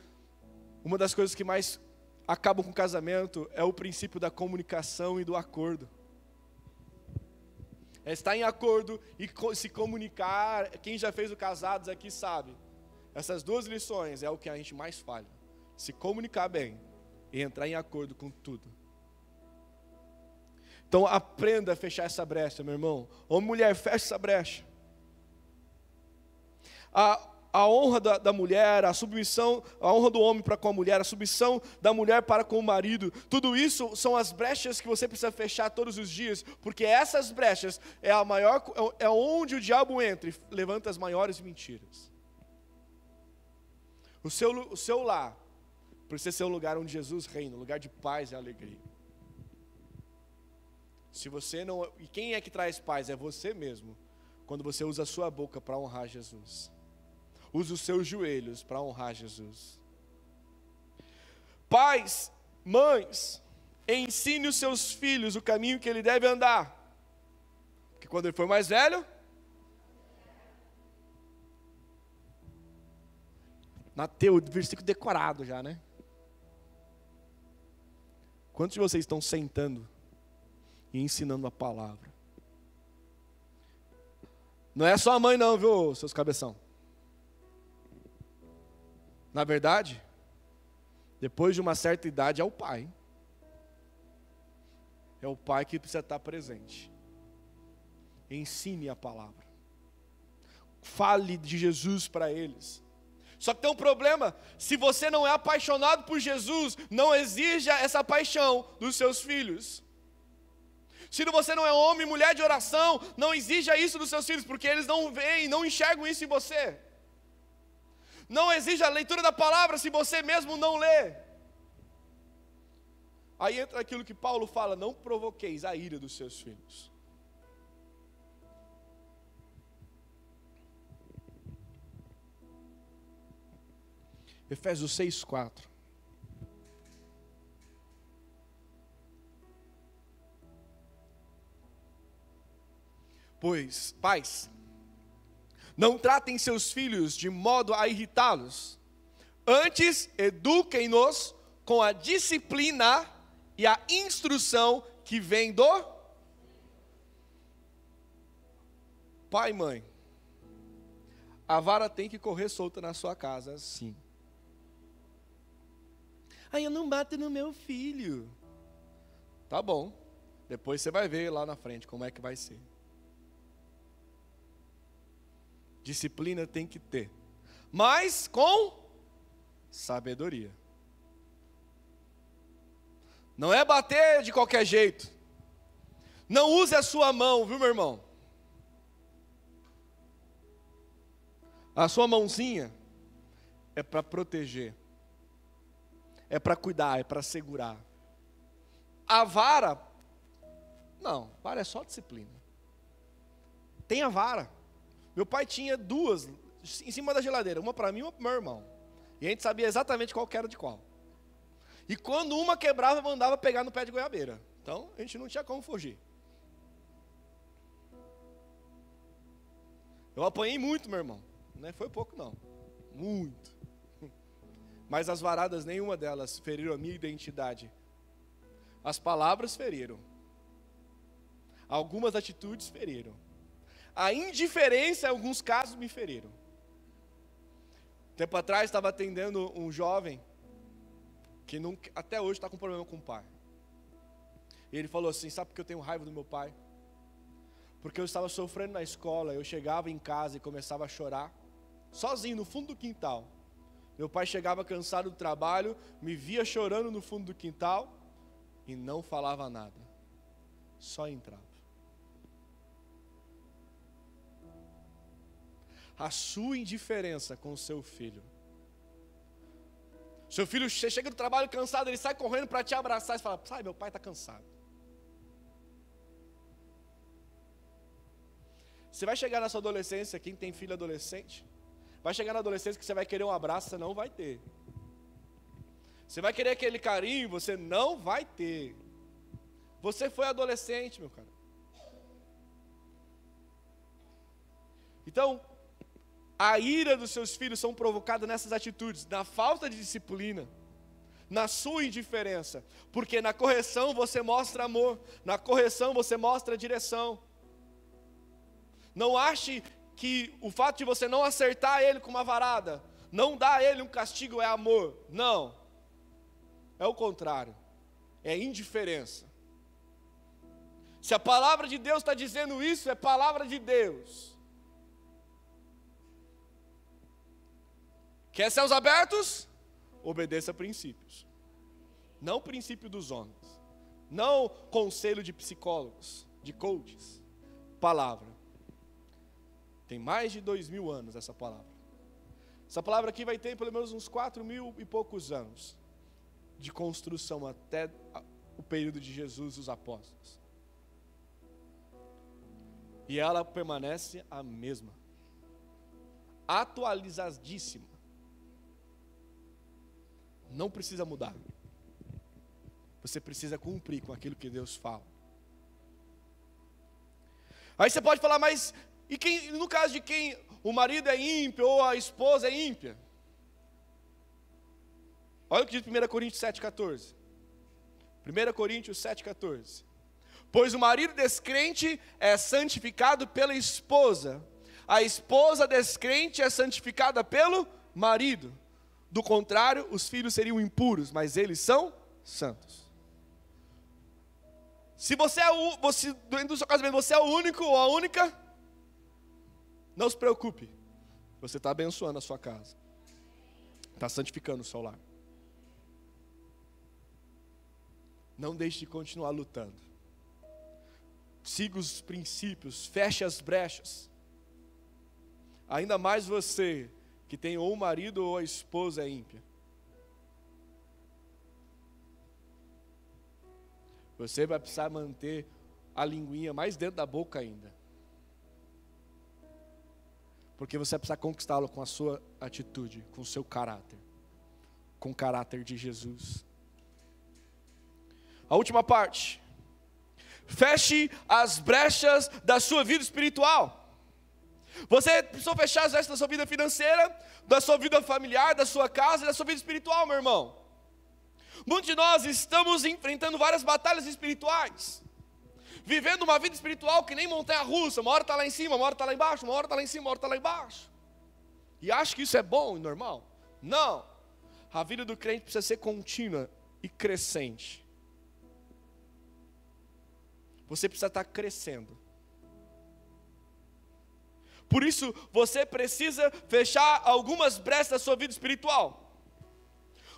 uma das coisas que mais acabam com o casamento é o princípio da comunicação e do acordo. É estar em acordo e se comunicar. Quem já fez o Casados aqui sabe. Essas 2 lições é o que a gente mais falha. Se comunicar bem e entrar em acordo com tudo. Então aprenda a fechar essa brecha, meu irmão. Homem e mulher, fecha essa brecha. A honra da mulher, a submissão, a honra do homem para com a mulher, a submissão da mulher para com o marido, tudo isso são as brechas que você precisa fechar todos os dias, porque essas brechas é onde o diabo entra e levanta as maiores mentiras. O seu lar precisa ser um lugar onde Jesus reina, um lugar de paz e alegria. Se você não, e quem é que traz paz? É você mesmo, quando você usa a sua boca para honrar Jesus. Use os seus joelhos para honrar Jesus. Pais, mães, ensine os seus filhos o caminho que ele deve andar. Porque quando ele for mais velho, o versículo decorado já, né? Quantos de vocês estão sentando e ensinando a palavra? Não é só a mãe não, viu, seus cabeção? Na verdade, depois de uma certa idade é o pai. É o pai que precisa estar presente. Ensine a palavra. Fale de Jesus para eles. Só que tem um problema, se você não é apaixonado por Jesus, não exija essa paixão dos seus filhos. Se você não é homem e mulher de oração, não exija isso dos seus filhos, porque eles não veem, não enxergam isso em você. Não exija a leitura da palavra se você mesmo não lê. Aí entra aquilo que Paulo fala, não provoqueis a ira dos seus filhos. Efésios 6:4. Pois, pais, não tratem seus filhos de modo a irritá-los. Antes, eduquem-nos com a disciplina e a instrução que vem do pai e mãe. A vara tem que correr solta na sua casa, sim. Eu não bato no meu filho. Tá bom. Depois você vai ver lá na frente como é que vai ser. Disciplina tem que ter, mas com sabedoria. Não é bater de qualquer jeito. Não use a sua mão, viu, meu irmão? A sua mãozinha é para proteger, é para cuidar, é para segurar. A vara, não, vara é só disciplina. Tem a vara. Meu pai tinha duas em cima da geladeira, uma para mim e uma para o meu irmão. E a gente sabia exatamente qual que era de qual. E quando uma quebrava, mandava pegar no pé de goiabeira. Então, a gente não tinha como fugir. Eu apanhei muito, meu irmão. Não foi pouco, não. Muito. Mas as varadas, nenhuma delas feriram a minha identidade. As palavras feriram. Algumas atitudes feriram. A indiferença, em alguns casos, me feriram. Tempo atrás, estava atendendo um jovem que até hoje está com problema com o pai. E ele falou assim, sabe por que eu tenho raiva do meu pai? Porque eu estava sofrendo na escola, eu chegava em casa e começava a chorar, sozinho, no fundo do quintal. Meu pai chegava cansado do trabalho, me via chorando no fundo do quintal e não falava nada. Só entrava. A sua indiferença com o seu filho. Seu filho chega do trabalho cansado, ele sai correndo para te abraçar e fala, sai, meu pai está cansado. Você vai chegar na sua adolescência, quem tem filho adolescente, vai chegar na adolescência que você vai querer um abraço, você não vai ter. Você vai querer aquele carinho, você não vai ter. Você foi adolescente, meu cara. Então, a ira dos seus filhos são provocadas nessas atitudes, na falta de disciplina, na sua indiferença. Porque na correção você mostra amor, na correção você mostra direção. Não ache que o fato de você não acertar ele com uma varada, não dar a ele um castigo é amor. Não. É o contrário. É indiferença. Se a palavra de Deus está dizendo isso, é palavra de Deus. Quer céus abertos? Obedeça a princípios. Não princípio dos homens. Não conselho de psicólogos, de coaches. Palavra. Tem mais de 2000 anos essa palavra. Essa palavra aqui vai ter pelo menos uns 4.000 e poucos anos de construção até o período de Jesus e os apóstolos. E ela permanece a mesma. Atualizadíssima. Não precisa mudar. Você precisa cumprir com aquilo que Deus fala. Aí você pode falar, mas e quem, no caso de quem o marido é ímpio ou a esposa é ímpia? Olha o que diz 1 Coríntios 7,14. 1 Coríntios 7,14. Pois o marido descrente é santificado pela esposa. A esposa descrente é santificada pelo marido. Do contrário, os filhos seriam impuros, mas eles são santos. Se você dentro do seu casamento, você é o único ou a única, não se preocupe. Você está abençoando a sua casa. Está santificando o seu lar. Não deixe de continuar lutando. Siga os princípios, feche as brechas. Ainda mais você que tem ou o marido ou a esposa ímpia. Você vai precisar manter a linguinha mais dentro da boca ainda. Porque você vai precisar conquistá-lo com a sua atitude, com o seu caráter. com o caráter de Jesus. A última parte. Feche as brechas da sua vida espiritual. Você precisou fechar as brechas da sua vida financeira, da sua vida familiar, da sua casa e da sua vida espiritual, meu irmão. Muitos de nós estamos enfrentando várias batalhas espirituais, vivendo uma vida espiritual que nem montanha-russa, uma hora está lá em cima, uma hora está lá embaixo, uma hora está lá em cima, uma hora está lá embaixo. E acha que isso é bom e normal? Não. A vida do crente precisa ser contínua e crescente. Você precisa estar crescendo. Por isso, você precisa fechar algumas brechas da sua vida espiritual.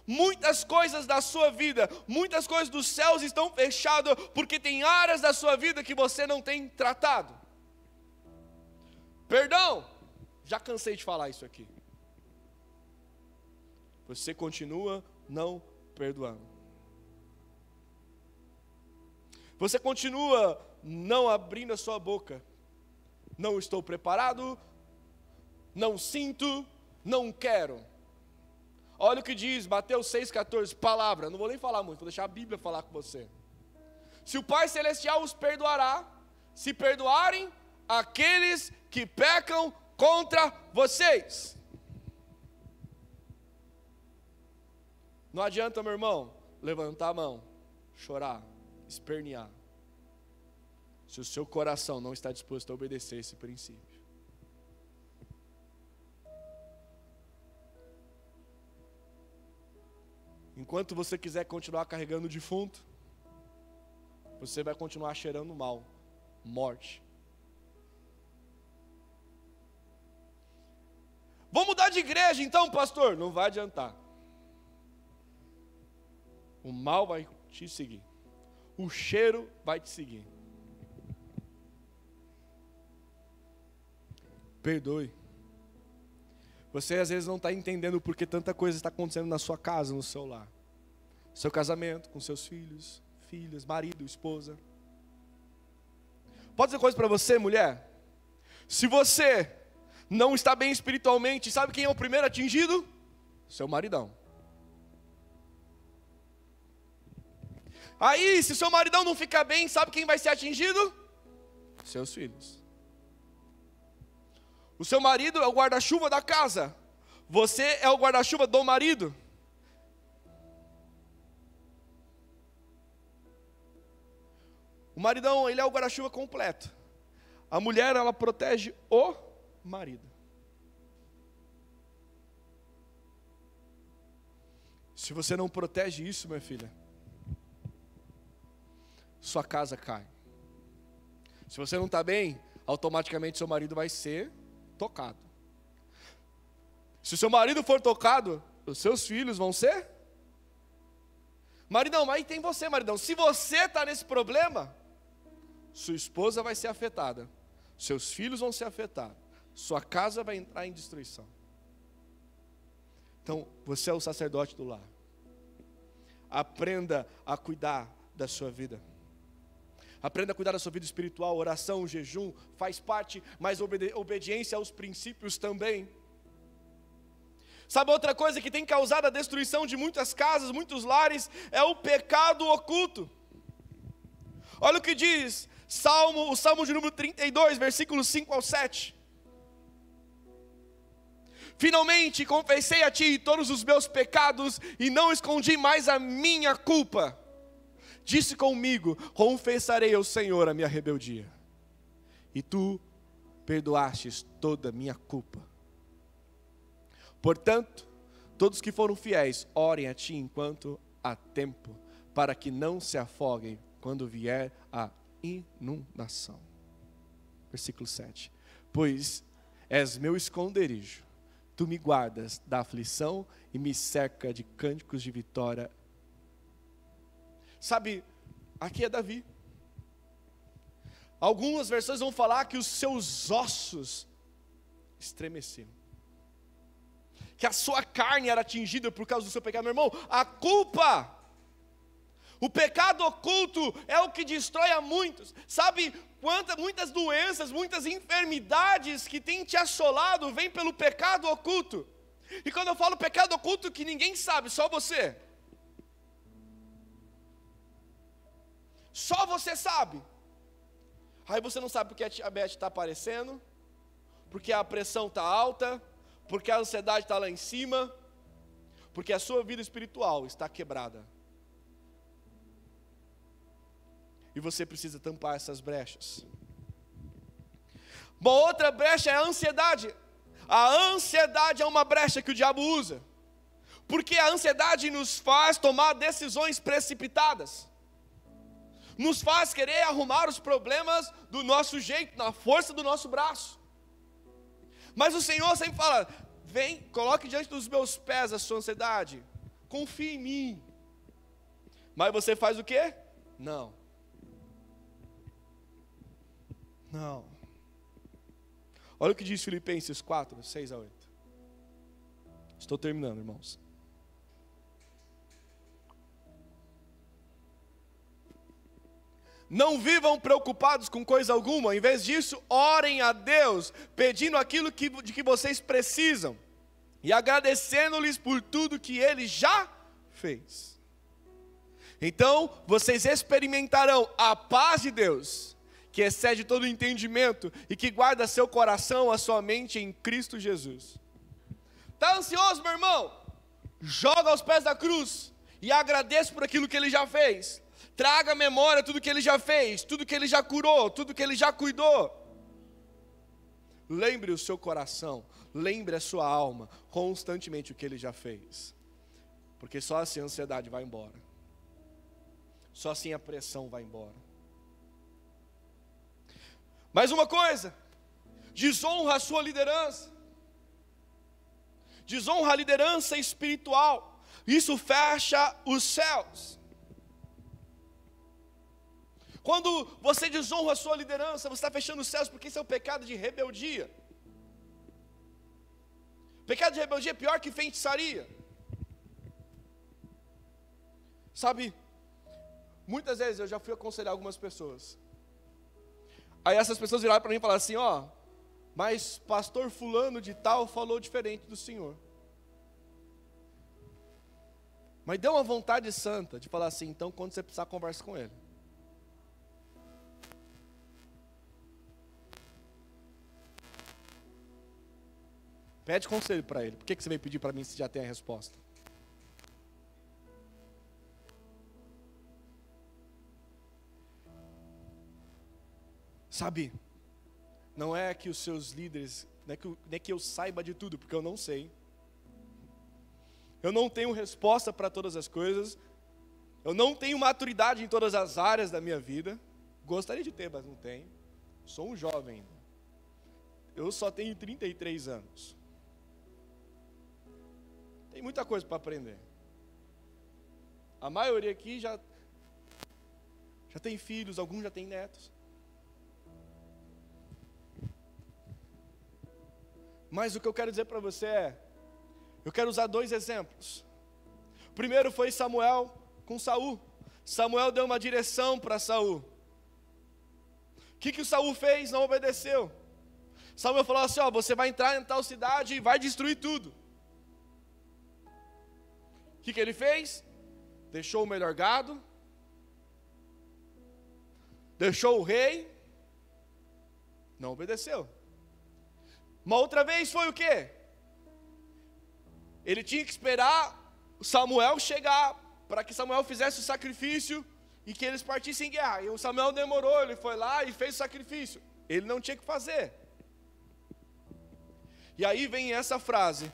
Muitas coisas da sua vida, muitas coisas dos céus estão fechadas, porque tem áreas da sua vida que você não tem tratado. Perdão, já cansei de falar isso aqui. Você continua não perdoando. Você continua não abrindo a sua boca. Não estou preparado, não sinto, não quero. Olha o que diz Mateus 6,14, palavra. Não vou nem falar muito, vou deixar a Bíblia falar com você. Se o Pai Celestial os perdoará, se perdoarem aqueles que pecam contra vocês. Não adianta, meu irmão, levantar a mão, chorar, espernear, se o seu coração não está disposto a obedecer esse princípio. Enquanto você quiser continuar carregando o defunto, você vai continuar cheirando mal, morte. Vou mudar de igreja então, pastor? Não vai adiantar. O mal vai te seguir. O cheiro vai te seguir. Perdoe. Você às vezes não está entendendo porque tanta coisa está acontecendo na sua casa, no seu lar. Seu casamento, com seus filhos, filhas, marido, esposa. Pode dizer coisa para você, mulher? Se você não está bem espiritualmente, sabe quem é o primeiro atingido? Seu maridão. Aí, se seu maridão não ficar bem, sabe quem vai ser atingido? Seus filhos. O seu marido é o guarda-chuva da casa. Você é o guarda-chuva do marido. O maridão, ele é o guarda-chuva completo. A mulher, ela protege o marido. Se você não protege isso, minha filha, sua casa cai. Se você não está bem, automaticamente seu marido vai ser tocado. Se o seu marido for tocado, os seus filhos vão ser? Maridão, mas aí tem você, maridão. Se você está nesse problema, sua esposa vai ser afetada, seus filhos vão ser afetados, sua casa vai entrar em destruição. Então, você é o sacerdote do lar. Aprenda a cuidar da sua vida. Aprenda a cuidar da sua vida espiritual. Oração, jejum, faz parte, mas obediência aos princípios também. Sabe outra coisa que tem causado a destruição de muitas casas, muitos lares, é o pecado oculto. Olha o que diz o Salmo de número 32, versículos 5 ao 7. Finalmente confessei a ti todos os meus pecados e não escondi mais a minha culpa. Disse comigo, confessarei ao Senhor a minha rebeldia. E tu perdoastes toda a minha culpa. Portanto, todos que foram fiéis, orem a ti enquanto há tempo, para que não se afoguem quando vier a inundação. Versículo 7. Pois és meu esconderijo, tu me guardas da aflição e me cerca de cânticos de vitória. Sabe, aqui é Davi. Algumas versões vão falar que os seus ossos estremeciam, que a sua carne era atingida por causa do seu pecado. Meu irmão, a culpa, o pecado oculto é o que destrói a muitos. Sabe, muitas doenças, muitas enfermidades que têm te assolado, vêm pelo pecado oculto. E quando eu falo pecado oculto que ninguém sabe, só você. Só você sabe. Aí você não sabe porque a diabetes está aparecendo, porque a pressão está alta, porque a ansiedade está lá em cima, porque a sua vida espiritual está quebrada. E você precisa tampar essas brechas. Uma outra brecha é a ansiedade. A ansiedade é uma brecha que o diabo usa. Porque a ansiedade nos faz tomar decisões precipitadas. Nos faz querer arrumar os problemas do nosso jeito, na força do nosso braço. Mas o Senhor sempre fala: vem, coloque diante dos meus pés a sua ansiedade. Confie em mim. Mas você faz o quê? Não. Olha o que diz Filipenses 4, 6 a 8. Estou terminando, irmãos. Não vivam preocupados com coisa alguma, em vez disso, orem a Deus, pedindo aquilo de que vocês precisam, e agradecendo-lhes por tudo que Ele já fez. Então, vocês experimentarão a paz de Deus, que excede todo entendimento, e que guarda seu coração, a sua mente em Cristo Jesus. Está ansioso, meu irmão? Joga aos pés da cruz, e agradeça por aquilo que Ele já fez. Traga à memória tudo que Ele já fez, tudo que Ele já curou, tudo que Ele já cuidou. Lembre o seu coração, lembre a sua alma, constantemente o que Ele já fez. Porque só assim a ansiedade vai embora. Só assim a pressão vai embora. Mais uma coisa, desonra a sua liderança. Desonra a liderança espiritual. Isso fecha os céus. Quando você desonra a sua liderança, você está fechando os céus, porque isso é um pecado de rebeldia. Pecado de rebeldia é pior que feitiçaria. Sabe, muitas vezes eu já fui aconselhar algumas pessoas. Aí essas pessoas viraram para mim e falaram assim: ó, mas pastor fulano de tal falou diferente do senhor. Mas deu uma vontade santa de falar assim: então quando você precisar, conversa com ele. Pede conselho para ele. Por que você veio pedir para mim se já tem a resposta? Sabe, não é que os seus líderes, não é que eu saiba de tudo, porque eu não sei. Eu não tenho resposta para todas as coisas. Eu não tenho maturidade em todas as áreas da minha vida. Gostaria de ter, mas não tenho. Sou um jovem ainda. Eu só tenho 33 anos. Tem muita coisa para aprender. A maioria aqui já tem filhos, alguns já têm netos. Mas o que eu quero dizer para você é, eu quero usar 2 exemplos. O primeiro foi Samuel com Saul. Samuel deu uma direção para Saul. O que o Saul fez? Não obedeceu. Samuel falou assim: ó, você vai entrar em tal cidade e vai destruir tudo. O que ele fez? Deixou o melhor gado, deixou o rei, não obedeceu. Uma outra vez foi o quê? Ele tinha que esperar Samuel chegar, para que Samuel fizesse o sacrifício e que eles partissem em guerra. E o Samuel demorou, ele foi lá e fez o sacrifício. Ele não tinha que fazer. E aí vem essa frase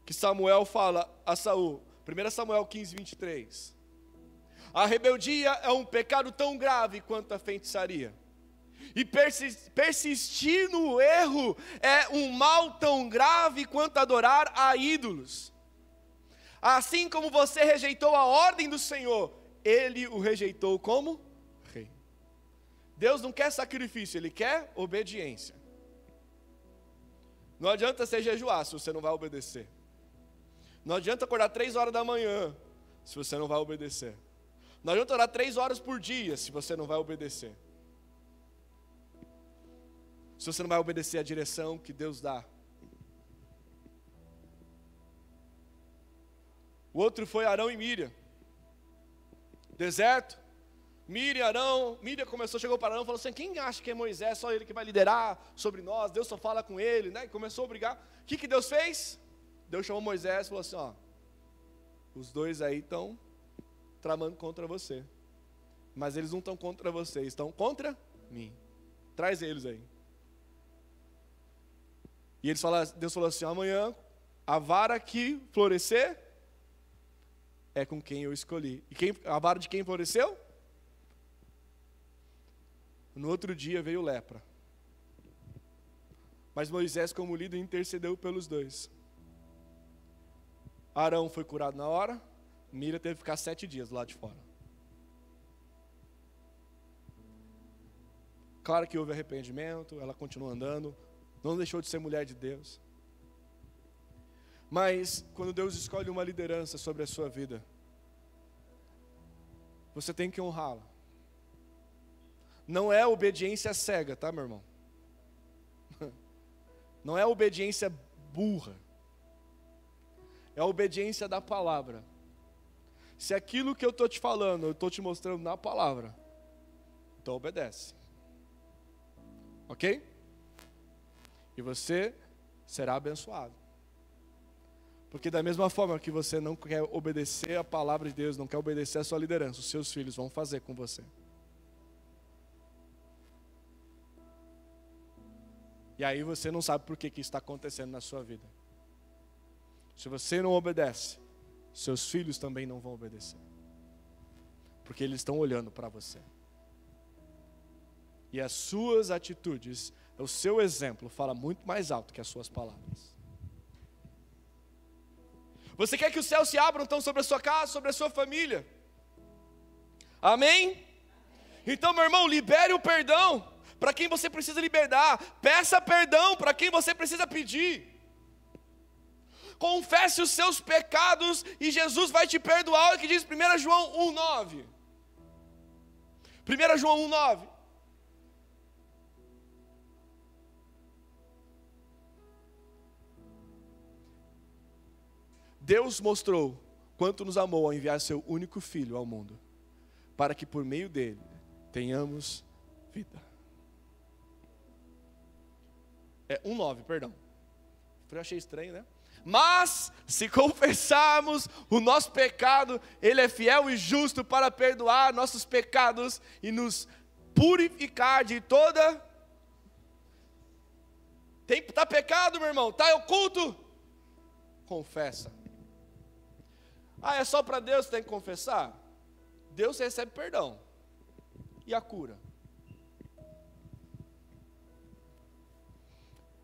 que Samuel fala a Saul, 1 Samuel 15, 23. A rebeldia é um pecado tão grave quanto a feitiçaria. E persistir no erro é um mal tão grave quanto adorar a ídolos. Assim como você rejeitou a ordem do Senhor, Ele o rejeitou como rei. Deus não quer sacrifício, Ele quer obediência. Não adianta você jejuar se você não vai obedecer. Não adianta acordar 3 horas da manhã se você não vai obedecer. Não adianta orar 3 horas por dia se você não vai obedecer. Se você não vai obedecer a direção que Deus dá. outro foi Arão e Miriam. Deserto. Miriam, Arão. Miriam chegou para Arão e falou assim: quem acha que é Moisés? Só ele que vai liderar sobre nós. Deus só fala com ele, né? E começou a brigar. O que Deus fez? Deus chamou Moisés e falou assim: ó, os dois aí estão tramando contra você. Mas eles não estão contra você, estão contra mim. Traz eles aí. E Deus falou assim: amanhã, a vara que florescer é com quem eu escolhi. E a vara de quem floresceu? No outro dia veio lepra. Mas Moisés, como líder, intercedeu pelos dois. Arão foi curado na hora. Miriam teve que ficar 7 dias lá de fora. Claro que houve arrependimento, ela continuou andando, não deixou de ser mulher de Deus. Mas, quando Deus escolhe uma liderança sobre a sua vida, você tem que honrá-la. Não é obediência cega, tá, meu irmão? Não é obediência burra. É a obediência da palavra. Se aquilo que eu estou te falando, eu estou te mostrando na palavra, então obedece. Ok? E você será abençoado. Porque da mesma forma que você não quer obedecer a palavra de Deus, não quer obedecer a sua liderança, os seus filhos vão fazer com você. E aí você não sabe por que isso está acontecendo na sua vida. Se você não obedece, seus filhos também não vão obedecer. Porque eles estão olhando para você. E as suas atitudes, o seu exemplo fala muito mais alto que as suas palavras. Você quer que os céus se abram então sobre a sua casa, sobre a sua família? Amém? Então, meu irmão, libere o perdão para quem você precisa liberar. Peça perdão para quem você precisa pedir. Confesse os seus pecados e Jesus vai te perdoar. Olha o que diz 1 João 1,9. 1 João 1,9. Deus mostrou quanto nos amou ao enviar seu único filho ao mundo, para que por meio dele tenhamos vida. 1,9, perdão. Eu achei estranho, né? Mas, se confessarmos o nosso pecado, Ele é fiel e justo para perdoar nossos pecados e nos purificar de toda... Está pecado, meu irmão? Está oculto? Confessa. Ah, é só para Deus que tem que confessar? Deus recebe perdão. E a cura?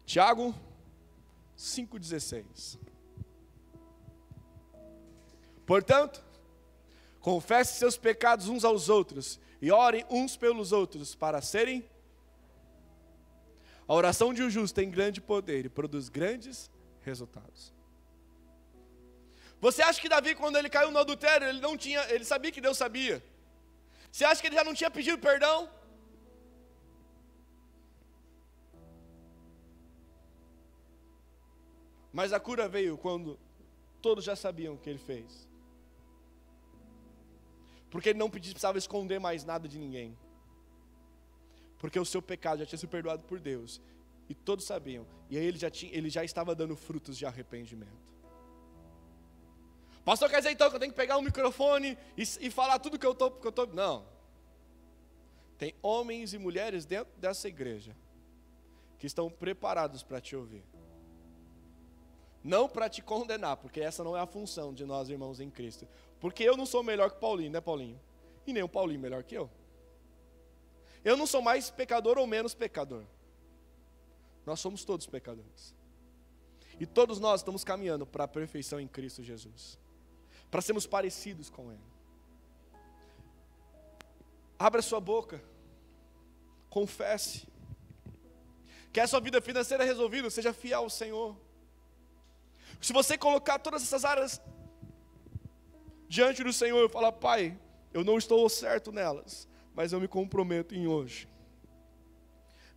Tiago 5,16. Portanto, confesse seus pecados uns aos outros e orem uns pelos outros para serem... A oração de um justo tem grande poder e produz grandes resultados. Você acha que Davi, quando ele caiu no adultério, ele sabia que Deus sabia? Você acha que ele já não tinha pedido perdão? Mas a cura veio quando todos já sabiam o que ele fez. Porque ele não precisava esconder mais nada de ninguém. Porque o seu pecado já tinha sido perdoado por Deus. E todos sabiam. E aí ele já estava dando frutos de arrependimento. Pastor, quer dizer então que eu tenho que pegar um microfone e falar tudo que eu estou... Não. Tem homens e mulheres dentro dessa igreja que estão preparados para te ouvir. Não para te condenar, porque essa não é a função de nós, irmãos em Cristo. Porque eu não sou melhor que Paulinho, né, Paulinho? E nem o Paulinho melhor que eu. Eu não sou mais pecador ou menos pecador. Nós somos todos pecadores. E todos nós estamos caminhando para a perfeição em Cristo Jesus. Para sermos parecidos com Ele. Abra sua boca. Confesse. Quer a sua vida financeira resolvida? Seja fiel ao Senhor. Se você colocar todas essas áreas diante do Senhor e falar: Pai, eu não estou certo nelas, mas eu me comprometo em hoje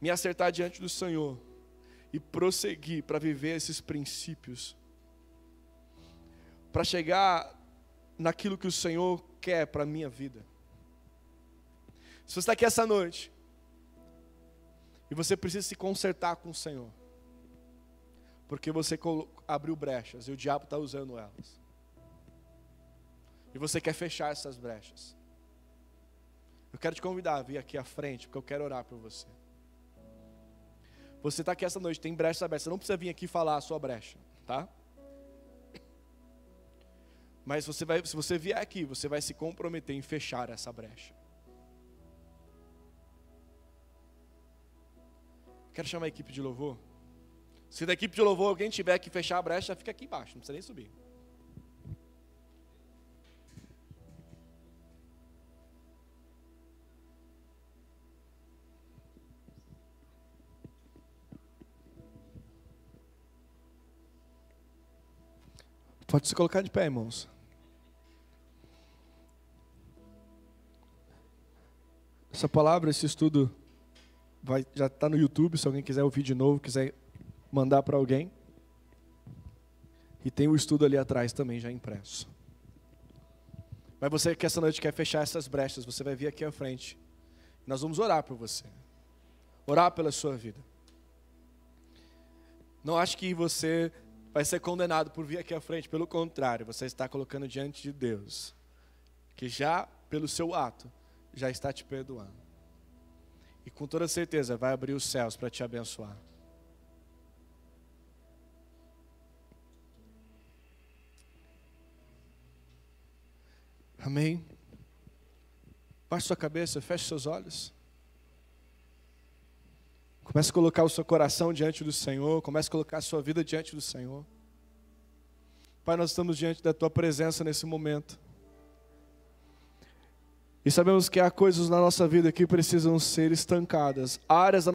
me acertar diante do Senhor e prosseguir para viver esses princípios, para chegar naquilo que o Senhor quer para a minha vida. Se você está aqui essa noite e você precisa se consertar com o Senhor, porque você abriu brechas e o diabo está usando elas, e você quer fechar essas brechas, eu quero te convidar a vir aqui à frente, porque eu quero orar por você. Você está aqui essa noite, tem brechas abertas, você não precisa vir aqui falar a sua brecha, tá? Mas se você vier aqui, você vai se comprometer em fechar essa brecha. Quero chamar a equipe de louvor. Se da equipe de louvor alguém tiver que fechar a brecha, fica aqui embaixo, não precisa nem subir. Pode se colocar de pé, irmãos. Essa palavra, esse estudo, já está no YouTube, se alguém quiser ouvir de novo, quiser mandar para alguém. E tem o estudo ali atrás também, já impresso. Mas você que essa noite quer fechar essas brechas, você vai vir aqui à frente. Nós vamos orar por você. Orar pela sua vida. Não ache que você vai ser condenado por vir aqui à frente. Pelo contrário, você está colocando diante de Deus, que já, pelo seu ato, já está te perdoando. E com toda certeza vai abrir os céus para te abençoar. Amém? Baixe sua cabeça, feche seus olhos. Comece a colocar o seu coração diante do Senhor. Comece a colocar a sua vida diante do Senhor. Pai, nós estamos diante da Tua presença nesse momento. E sabemos que há coisas na nossa vida que precisam ser estancadas. Áreas da